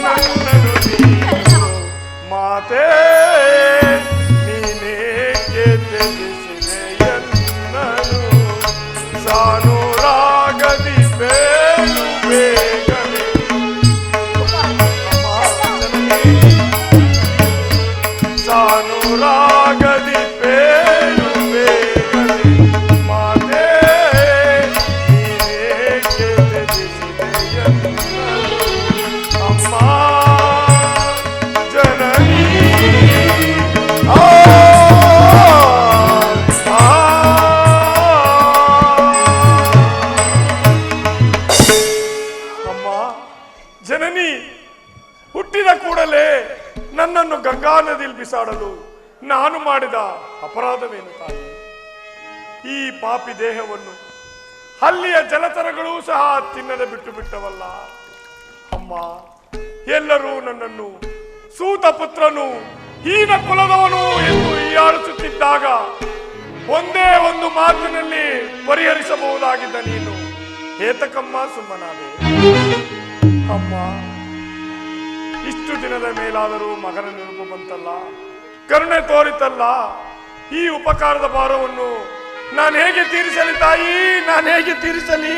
ನನ್ನನು ನೀನು? ಮಾತೆ ನೀನೇಕೆ ತ್ಯಜಿಸಿದೆಯನ್ನನು ಸಾನುರಾಗದಿ ಬೇಳು ಬೇಗನೆ ಸಾನುರಾಗದಿ ಬೇಳು ಬೇಗನೆ ಮಾತೆ ನೀನೇಕೆ ತ್ಯಜಿಸಿದೆಯನ್ನನು ಅಮ್ಮ ಜನನಿ. ಅಮ್ಮ ಜನನಿ, ಹುಟ್ಟಿದ ಕೂಡಲೇ ನನ್ನನ್ನು ಗಂಗಾ ನದಿಯಲ್ಲಿ ಬಿಸಾಡಲು ನಾನು ಮಾಡಿದ ಅಪರಾಧವೇನು ತಾಯಿ? ಈ ಪಾಪಿ ದೇಹವನ್ನು ಅಲ್ಲಿಯ ಜಲಚರಗಳೂ ಸಹ ತಿನ್ನದೆ ಬಿಟ್ಟು ಬಿಟ್ಟವಲ್ಲ. ಅಮ್ಮ, ಎಲ್ಲರೂ ನನ್ನನ್ನು ಸೂತ ಪುತ್ರನು, ಹೀನ ಕುಲದವನು ಎಂದು ಹೀಯಾಳಿಸುತ್ತಿದ್ದಾಗ ಒಂದೇ ಒಂದು ಮಾತಿನಲ್ಲಿ ಪರಿಹರಿಸಬಹುದಾಗಿದ್ದ ನೀನು ಏತಕಮ್ಮ ಸುಮ್ಮನಾದೆ? ಅಮ್ಮ, ಇಷ್ಟು ದಿನದ ಮೇಲಾದರೂ ಮಗನ ನೆನಪು ಬಂತಲ್ಲ, ಕರುಣೆ ತೋರಿತಲ್ಲ. ಈ ಉಪಕಾರದ ಭಾರವನ್ನು ನಾನು ಹೇಗೆ ತೀರಿಸಲಿ ತಾಯಿ, ನಾನು ಹೇಗೆ ತೀರಿಸಲಿ?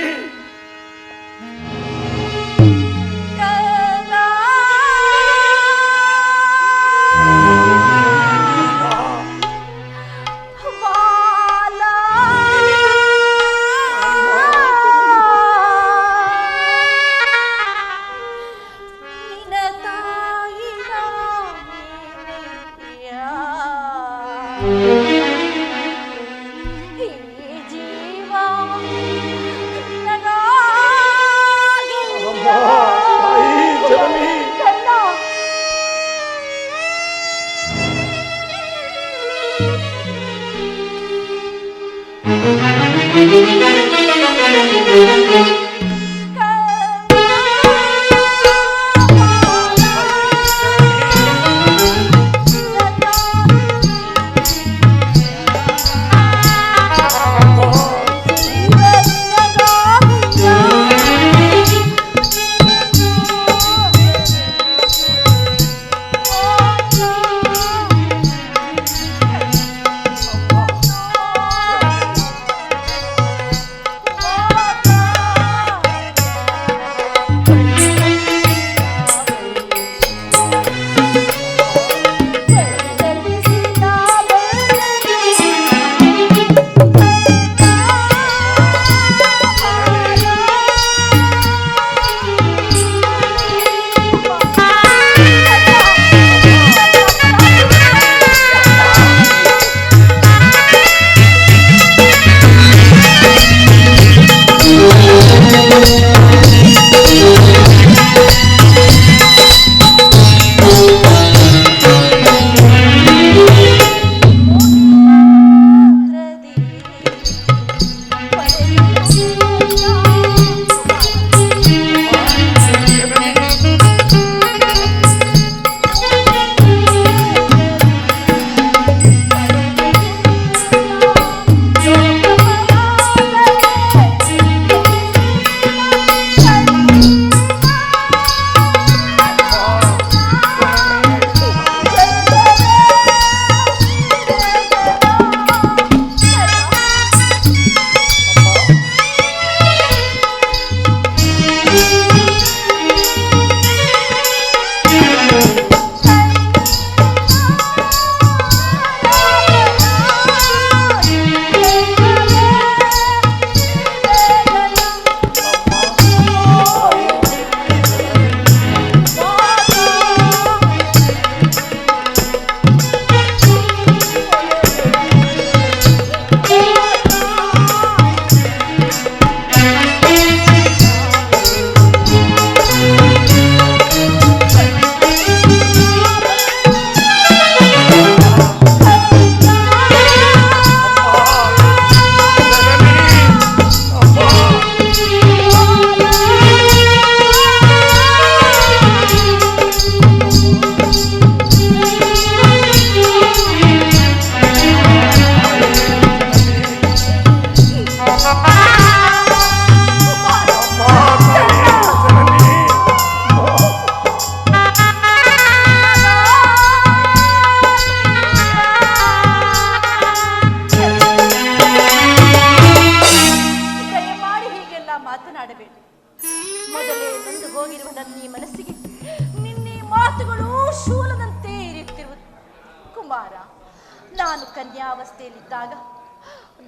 ಕನ್ಯಾವಸ್ಥೆಯಲ್ಲಿದ್ದಾಗ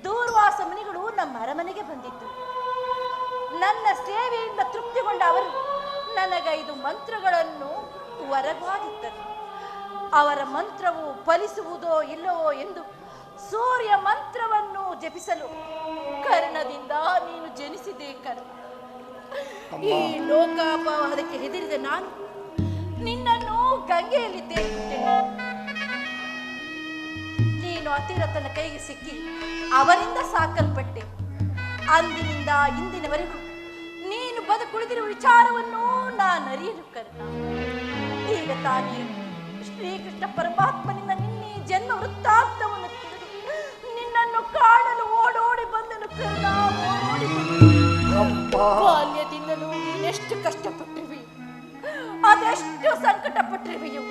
ದೂರ್ವಾಸ ಮುನಿಗಳು ನಮ್ಮ ಅರಮನೆಗೆ ಬಂದಿದ್ದರು. ನನ್ನ ಸೇವೆಯಿಂದ ತೃಪ್ತಿಗೊಂಡ ಅವರು ನನಗೈದು ಮಂತ್ರಗಳನ್ನು ವರವಾಗಿದ್ದರು. ಅವರ ಮಂತ್ರವು ಫಲಿಸುವುದೋ ಇಲ್ಲವೋ ಎಂದು ಸೂರ್ಯ ಮಂತ್ರವನ್ನು ಜಪಿಸಲು ಕರ್ಣದಿಂದ ನೀನು ಜನಿಸಿದೆ ಕರ್ಣ. ಈ ಲೋಕಾಪವಾದಕ್ಕೆ ಹೆದರಿದ ನಾನು ನಿನ್ನನ್ನು ಗಂಗೆಯಲ್ಲಿ ತೇಲಿಬಿಟ್ಟೆನು. ನೀನು ಅತಿರಥನ ಕೈಗೆ ಸಿಕ್ಕಿ ಅವರಿಂದ ಸಾಕಲ್ಪಟ್ಟೆ. ಅಂದಿನಿಂದ ಇಂದಿನವರೆಗೂ ನೀನು ಬದುಕುಳಿದಿರುವ ವಿಚಾರವನ್ನು ನಾನು ಅರಿಯಲು ಕರ್ಣ. ಈಗ ತಾನೇ ಶ್ರೀಕೃಷ್ಣ ಪರಮಾತ್ಮನಿಂದ ನಿನ್ನೆ ಜನ್ಮ ವೃತ್ತಾಂತವನ್ನು ತಿಳಿದು ನಿನ್ನನ್ನು ಕಾಣಲು ಓಡೋಡಿ ಬಂದನು ಕರ್ಣ, ಓಡೋಡಿ ಬಂದನು. ಬಾಲ್ಯದಿಂದಲೂ ನೀನೆಷ್ಟು ಕಷ್ಟಪಟ್ಟಿರುವೆಯೋ, ಅದೆಷ್ಟು ಸಂಕಟ ಪಟ್ಟಿರುವೆಯೋ,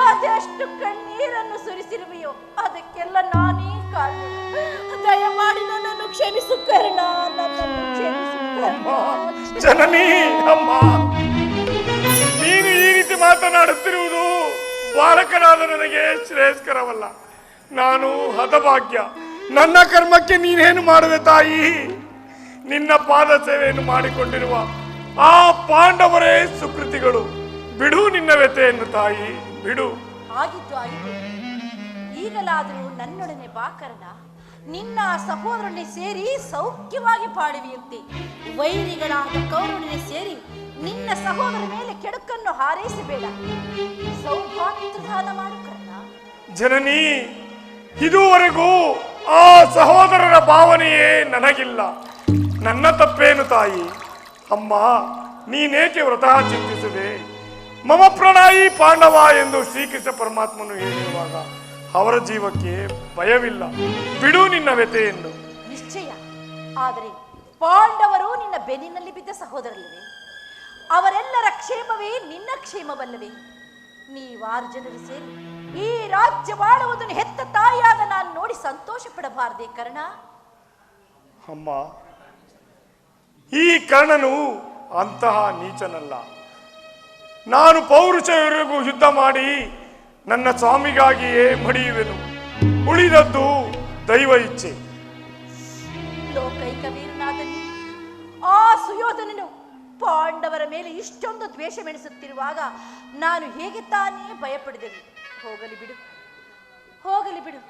ಅದೆಷ್ಟು ಕಣ್ಣೀರನ್ನು ಸುರಿಸಿರುವೆಯೋ, ಅದಕ್ಕೆಲ್ಲ ನಾನೇ ಕಾರಣ. ದಯಮಾಡಿ ನನ್ನನ್ನು ಕ್ಷಮಿಸು ಕರ್ಣ, ನನ್ನನ್ನು ಕ್ಷಮಿಸು ಕರ್ಣ. ಜನನಿ, ಅಮ್ಮ, ನೀನು ಈ ರೀತಿ ಮಾತನಾಡುತ್ತಿರುವುದು ಬಾಲಕನಾದ ನನಗೆ ಶ್ರೇಯಸ್ಕರವಲ್ಲ. ನಾನು ಹತಭಾಗ್ಯ. ನನ್ನ ಕರ್ಮಕ್ಕೆ ನೀನೇನು ಮಾಡುವೆ ತಾಯಿ? ನಿನ್ನ ಪಾದ ಸೇವೆಯನ್ನು ಮಾಡಿಕೊಂಡಿರುವ ಆ ಪಾಂಡವರೇ ಸುಕೃತಿಗಳು. ಬಿಡು ನಿನ್ನ ವ್ಯತೆಯನ್ನು ತಾಯಿ, ಬಿಡು. ಆಗಿದ್ದು ಆಗಿದ್ದು. ಈಗಲಾದರೂ ನನ್ನೊಡನೆ ಬಾಕರಣ. ನಿನ್ನ ಸಹೋದರನೇ ಸೇರಿ ಸೌಖ್ಯವಾಗಿ ಬಾಳುವಿಯಂತೆ. ವೈರಿಗಳಾದ ಕೌರವನೇ ಸೇರಿ ನಿನ್ನ ಸಹೋದರ ಮೇಲೆ ಕೆಡುಕನ್ನು ಹಾರೈಸಬೇಡ. ಸೌಭಾಗ್ಯದಾನ ಮಾಡು ಕರ್ಣ. ಜನನಿ, ಇದುವರೆಗೂ ಆ ಸಹೋದರರ ಭಾವನೆಯೇ ನನಗಿಲ್ಲ. ನನ್ನ ತಪ್ಪೇನು ತಾಯಿ? ಅಮ್ಮ, ನೀನೇಕೆ ವ್ರತಃ ಚಿಂತಿಸಿದೆ? ಮಮ ಪ್ರಣಾಯಿ ಪಾಂಡವ ಎಂದು ಶ್ರೀಕೃಷ್ಣ ಪರಮಾತ್ಮನು ಹೇಳಿರುವಾಗ ಅವರ ಜೀವಕ್ಕೆ ಭಯವಿಲ್ಲ. ಬಿಡು ನಿನ್ನ ವ್ಯತೆಯನ್ನು. ನಿಶ್ಚಯ. ಆದರೆ ಪಾಂಡವರು ನಿನ್ನ ಬೆನ್ನಿನಲ್ಲಿ ಬಿದ್ದ ಸಹೋದರಲ್ಲವೇ? ಅವರೆಲ್ಲರ ಕ್ಷೇಮವೇ ನಿನ್ನ ಕ್ಷೇಮವಲ್ಲವೇ? ನೀವಾರು ಜನರು ಸೇರಿ ಈ ರಾಜ್ಯವಾಳುವುದನ್ನು ಹೆತ್ತ ತಾಯಿಯಾದ ನಾನು ನೋಡಿ ಸಂತೋಷ ಪಡಬಾರದೆ ಕರ್ಣ? ಅಮ್ಮ, ಈ ಕರ್ಣನು ಅಂತಹ ನೀಚನಲ್ಲ. ನಾನು ಪೌರುಷವರೆಗೂ ಯುದ್ಧ ಮಾಡಿ ನನ್ನ ಸ್ವಾಮಿಗಾಗಿಯೇ ಮಡಿಯುವೆನು. ಉಳಿದದ್ದು ದೈವ ಇಚ್ಛೆ. ಲೋಕೈಕ ವೀರನಾದ ಆ ಸುಯೋಧನನು ಪಾಂಡವರ ಮೇಲೆ ಇಷ್ಟೊಂದು ದ್ವೇಷವೆಣಿಸುತ್ತಿರುವಾಗ ನಾನು ಹೇಗೆ ತಾನೇ ಭಯಪಡಿದೆನು? ಹೋಗಲಿ ಬಿಡು, ಹೋಗಲಿ ಬಿಡು.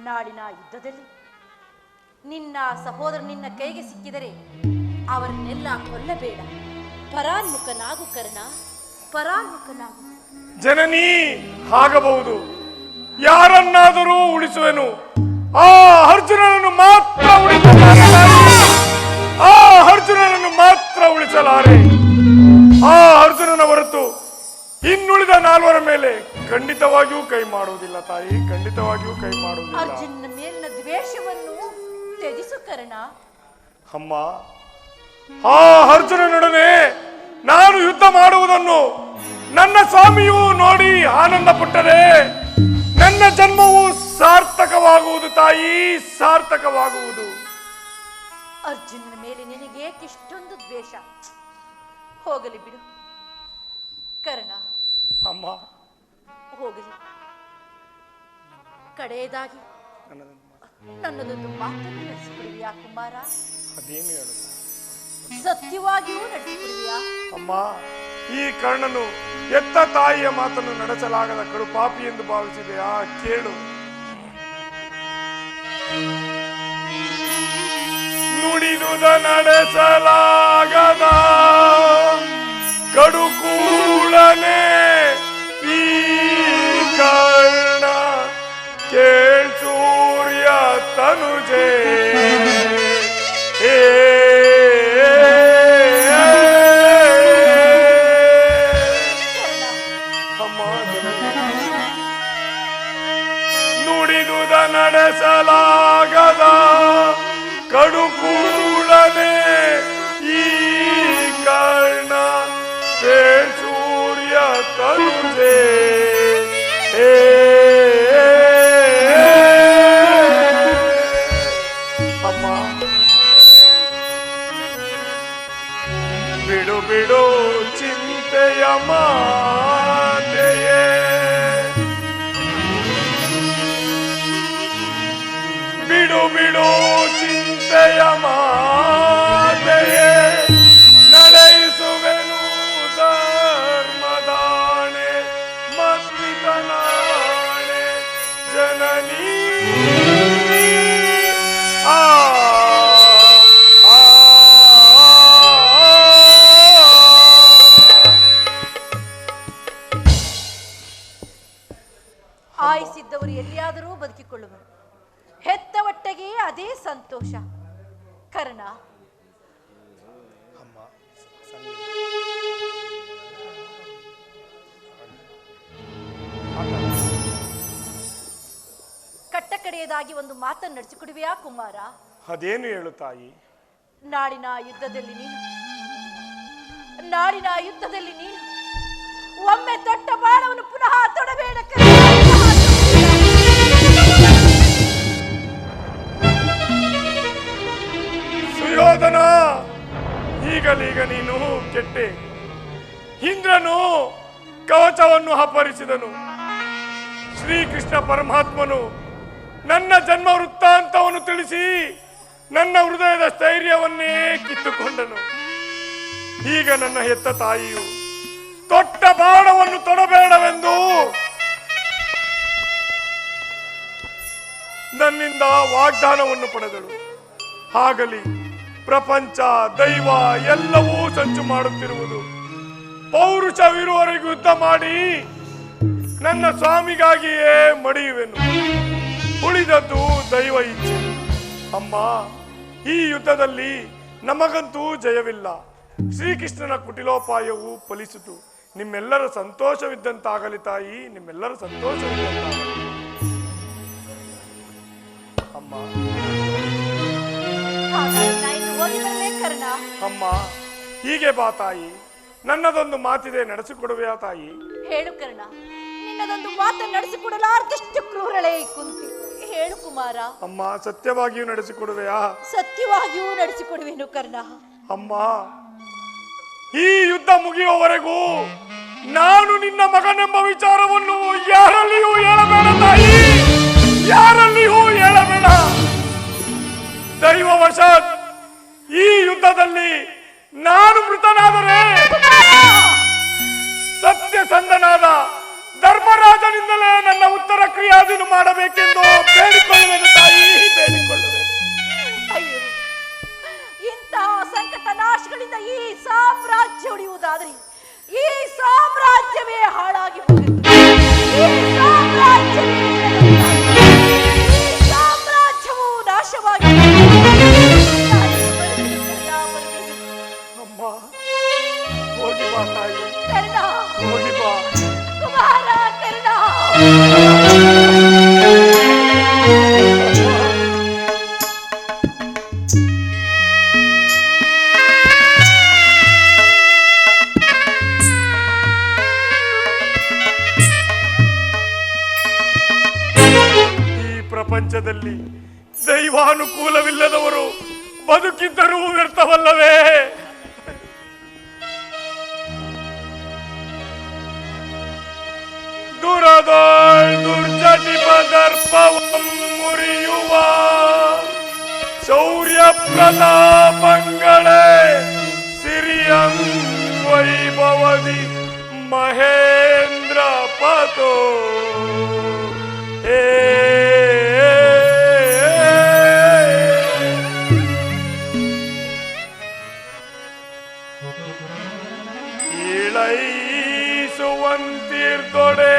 ನಾಡಿನ ಯುದ್ಧದಲ್ಲಿ ನಿನ್ನ ಸಹೋದರ ನಿನ್ನ ಕೈಗೆ ಸಿಕ್ಕಿದರೆ ಅವರನ್ನೆಲ್ಲ ಕೊಲ್ಲಬೇಡ. ಪರಾನ್ಮುಖನಾಗು ಕರ್ಣ, ಪರಾನ್ಮುಖನಾಗು. ಜನನಿ, ಆಗಬಹುದು. ಯಾರನ್ನಾದರೂ ಉಳಿಸುವೆನು. ಆ ಅರ್ಜುನನನ್ನು ಮಾತ್ರ ಉಳಿಸಲಾರೆ. ಆ ಅರ್ಜುನನನ್ನು ಮಾತ್ರ ಉಳಿಸಲಾರೆ. ಆ ಅರ್ಜುನನ ಹೊರತು ಇನ್ನುಳಿದ ನಾಲ್ವರ ಮೇಲೆ ಖಂಡಿತವಾಗಿಯೂ ಕೈ ಮಾಡುವುದಿಲ್ಲ ತಾಯಿ, ಖಂಡಿತವಾಗಿಯೂ ಕೈ ಮಾಡುವುದಿಲ್ಲ. ಅರ್ಜುನನ ಮೇಲಿನ ದ್ವೇಷವನ್ನು ತ್ಯಜಿಸು ಕರ್ಣ. ಅಮ್ಮ, ಆ ಅರ್ಜುನನೊಡನೆ ನಾನು ಯುದ್ಧ ಮಾಡುವುದನ್ನು ನನ್ನ ಸ್ವಾಮಿಯು ನೋಡಿ ಆನಂದ ಪಟ್ಟರೆ ನನ್ನ ಜನ್ಮವು ಸಾರ್ಥಕವಾಗುವುದು ತಾಯಿ, ಸಾರ್ಥಕವಾಗುವುದು. ಅರ್ಜುನನ ಮೇಲೆ ನಿನಗೆ ಇಷ್ಟೊಂದು ದ್ವೇಷ? ಹೋಗಲಿ ಬಿಡು ಕರ್ಣ. ಅಮ್ಮ, ಹೋಗಲಿ. ಕಡೆಯದಾಗಿ ನನ್ನದೊಂದು ಮಾತನ್ನು ನಡೆಸಿಕೊಡುವಿಯಾ ಕುಮಾರ? ಅದೇನು ಹೇಳುತ್ತ? ಸತ್ಯವಾಗಿಯೂ ನಡೆಸಿಕೊಡುವಿಯಾ? ಅಮ್ಮ, ಈ ಕರ್ಣನು ಎತ್ತ ತಾಯಿಯ ಮಾತನ್ನು ನಡೆಸಲಾಗದ ಕಡು ಪಾಪಿ ಎಂದು ಭಾವಿಸಿದೆಯಾ? ಕೇಳು. ನುಡಿದುದ ನಡೆಸಲಾಗದ ಕಡುಕೂಳನೆ ಈ ಕರ್ಣ ಕೇಳ್ಸೂರ್ಯ ತನುಜೆ. ನುಡಿದುದ ನಡೆಸಲಾಗದ ಕಡುಕೂಳನೆ ಈ ಕರ್ಣ ಸೂರ್ಯ ತನುಜೆ. ಅಮ್ಮ, ಬಿಡು ಬಿಡು ಚಿಂತೆಯ ಮಾತೆಯೇ. ಬಿಡು ಚಿಂತೆಯ ಮಾತೆಯೇ, ನಡೆಸುವೆನು ಧರ್ಮದಾಣೆ ಮದ್ವಿತನಾಣೆ ಜನನೀ. ಆಯಿಸಿದ್ದವರು ಎಲ್ಲಿಯಾದರೂ ಬದುಕಿಕೊಳ್ಳುವರು, ಹೆತ್ತ ಹೊಟ್ಟೆಗೆ ಅದೇ ಸಂತೋಷ. ಕರ್ಣ, ಕಟ್ಟ ಕಡೆಯದಾಗಿ ಒಂದು ಮಾತನ್ನು ನಡೆಸಿಕೊಡುವೆಯಾ ಕುಮಾರ? ಅದೇನು ಹೇಳು ತಾಯಿ? ನಾಡಿನ ಯುದ್ಧದಲ್ಲಿ ನೀನು ಒಮ್ಮೆ ತೊಟ್ಟ ಬಾಣವನ್ನು ಪುನಃ ತೊಡಬೇಡ. ಸುಯೋಧನ, ಈಗಲೀಗ ನೀನು ಕೆಟ್ಟೆ. ಇಂದ್ರನು ಕವಚವನ್ನು ಅಪಹರಿಸಿದನು. ಶ್ರೀಕೃಷ್ಣ ಪರಮಾತ್ಮನು ನನ್ನ ಜನ್ಮ ವೃತ್ತಾಂತವನ್ನು ತಿಳಿಸಿ ನನ್ನ ಹೃದಯದ ಸ್ಥೈರ್ಯವನ್ನೇ ಕಿತ್ತುಕೊಂಡನು. ಈಗ ನನ್ನ ಹೆತ್ತ ತಾಯಿಯು ತೊಟ್ಟ ಬಾಣವನ್ನು ತೊಡಬೇಡವೆಂದು ನನ್ನಿಂದ ವಾಗ್ದಾನವನ್ನು ಪಡೆದಳು. ಆಗಲಿ, ಪ್ರಪಂಚ ದೈವ ಎಲ್ಲವೂ ಸಂಚು ಮಾಡುತ್ತಿರುವುದು. ಪೌರುಷವಿರುವವರೆಗೂ ಯುದ್ಧ ಮಾಡಿ ನನ್ನ ಸ್ವಾಮಿಗಾಗಿಯೇ ಮಡಿಯುವೆನು. ಉಳಿದದ್ದು ದೈವ ಇಚ್ಛೆ. ಅಮ್ಮ, ಈ ಯುದ್ಧದಲ್ಲಿ ನಮಗಂತೂ ಜಯವಿಲ್ಲ. ಶ್ರೀಕೃಷ್ಣನ ಕುಟಿಲೋಪಾಯವು ಫಲಿಸಿತು. ನಿಮ್ಮೆಲ್ಲರ ಸಂತೋಷವಿದ್ದಂತಾಗಲಿ ತಾಯಿ, ನಿಮ್ಮೆಲ್ಲರ ಸಂತೋಷವಿದ್ದಂತಾಗಲಿ. ಅಮ್ಮ ಅಮ್ಮ, ಹೀಗೆ ಬಾ ತಾಯಿ. ನನ್ನದೊಂದು ಮಾತಿದೆ, ನಡೆಸಿಕೊಡುವೆಯಾ ತಾಯಿ? ಹೇಳು ಕರ್ಣ, ನಿನ್ನದೊಂದು ಮಾತನ್ನು ನಡೆಸಿಕೊಡಲಾರ್ದಷ್ಟು ಕ್ರೂರಳೇ ಕುಂತಿ. ಹೇಳು ಕುಮಾರ. ಅಮ್ಮ, ಸತ್ಯವಾಗಿಯೂ ನಡೆಸಿಕೊಡುವೆಯಾ? ಸತ್ಯವಾಗಿಯೂ ನಡೆಸಿಕೊಡುವೆನು ಕರ್ಣ. ಅಮ್ಮ, ಈ ಯುದ್ಧ ಮುಗಿಯುವವರೆಗೂ ನಾನು ನಿನ್ನ ಮಗನೆಂಬ ವಿಚಾರವನ್ನು ಯಾರಲ್ಲಿಯೂ ಹೇಳಬೇಡ ತಾಯಿ, ಯಾರಲ್ಲಿಯೂ ಹೇಳಬೇಡ. ದೈವವಶಾತ್ ಈ ಯುದ್ಧದಲ್ಲಿ ನಾನು ಮೃತನಾದರೆ ಸತ್ಯಸಂಧನಾದ ಧರ್ಮರಾಜನಿಂದಲೇ ನನ್ನ ಉತ್ತರ ಕ್ರಿಯಾಧೀನ ಮಾಡಬೇಕೆಂದು ಬೇಡಿಕೊಳ್ಳುವೆನು ತಾಯಿ, ಬೇಡಿಕೊಳ್ಳುವೆನು. ಅಯ್ಯೋ, ಇಂತಹ ಸಂಕಟ ನಾಶಗಳಿಂದ ಈ ಸಾಮ್ರಾಜ್ಯ ಉಳಿಯುವುದಾದರೆ ಈ ಸಾಮ್ರಾಜ್ಯವೇ ಹಾಳಾಗಿ ಹೋಗುತ್ತೆ. ಈ ಸಾಮ್ರಾಜ್ಯವು ನಾಶವಾಗಿ ಅಮ್ಮ, ಹೋಗಿ ಬಾ ತಾಯಿ, ಕರ್ಣ, ಹೋಗಿ ಬಾ. ಕುಮಾರ, ಕರ್ಣ. ಪ್ರಪಂಚದಲ್ಲಿ ದೈವಾನುಕೂಲವಿಲ್ಲದವರು ಬದುಕಿದ್ದರೂ ವ್ಯರ್ಥವಲ್ಲವೇ? ದುರ್ಜಟಿಪದರ್ಪವಂ ಮುರಿಯುವ ಶೌರ್ಯ ಪ್ರತಾಪಂಗಳೇ ಸಿರಿಯಂ ವೈಭವದಿ ಮಹೇಂದ್ರ ಪತೋ ಇಳೈಸುವಂತಿರ್ದೊಡೆ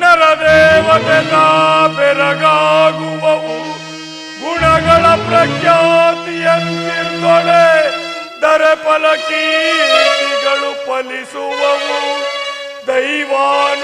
ನರದೇವತೆಗ ಬೆರಗಾಗುವವು ಗುಣಗಳ ಪ್ರಖ್ಯಾತಿಯಂತಿರ್ದೊಡೆ ದರಫಲ ಕೀರ್ತಿಗಳು ಫಲಿಸುವವು ದೈವಾನುಕೂಲವಿಲ್ಲ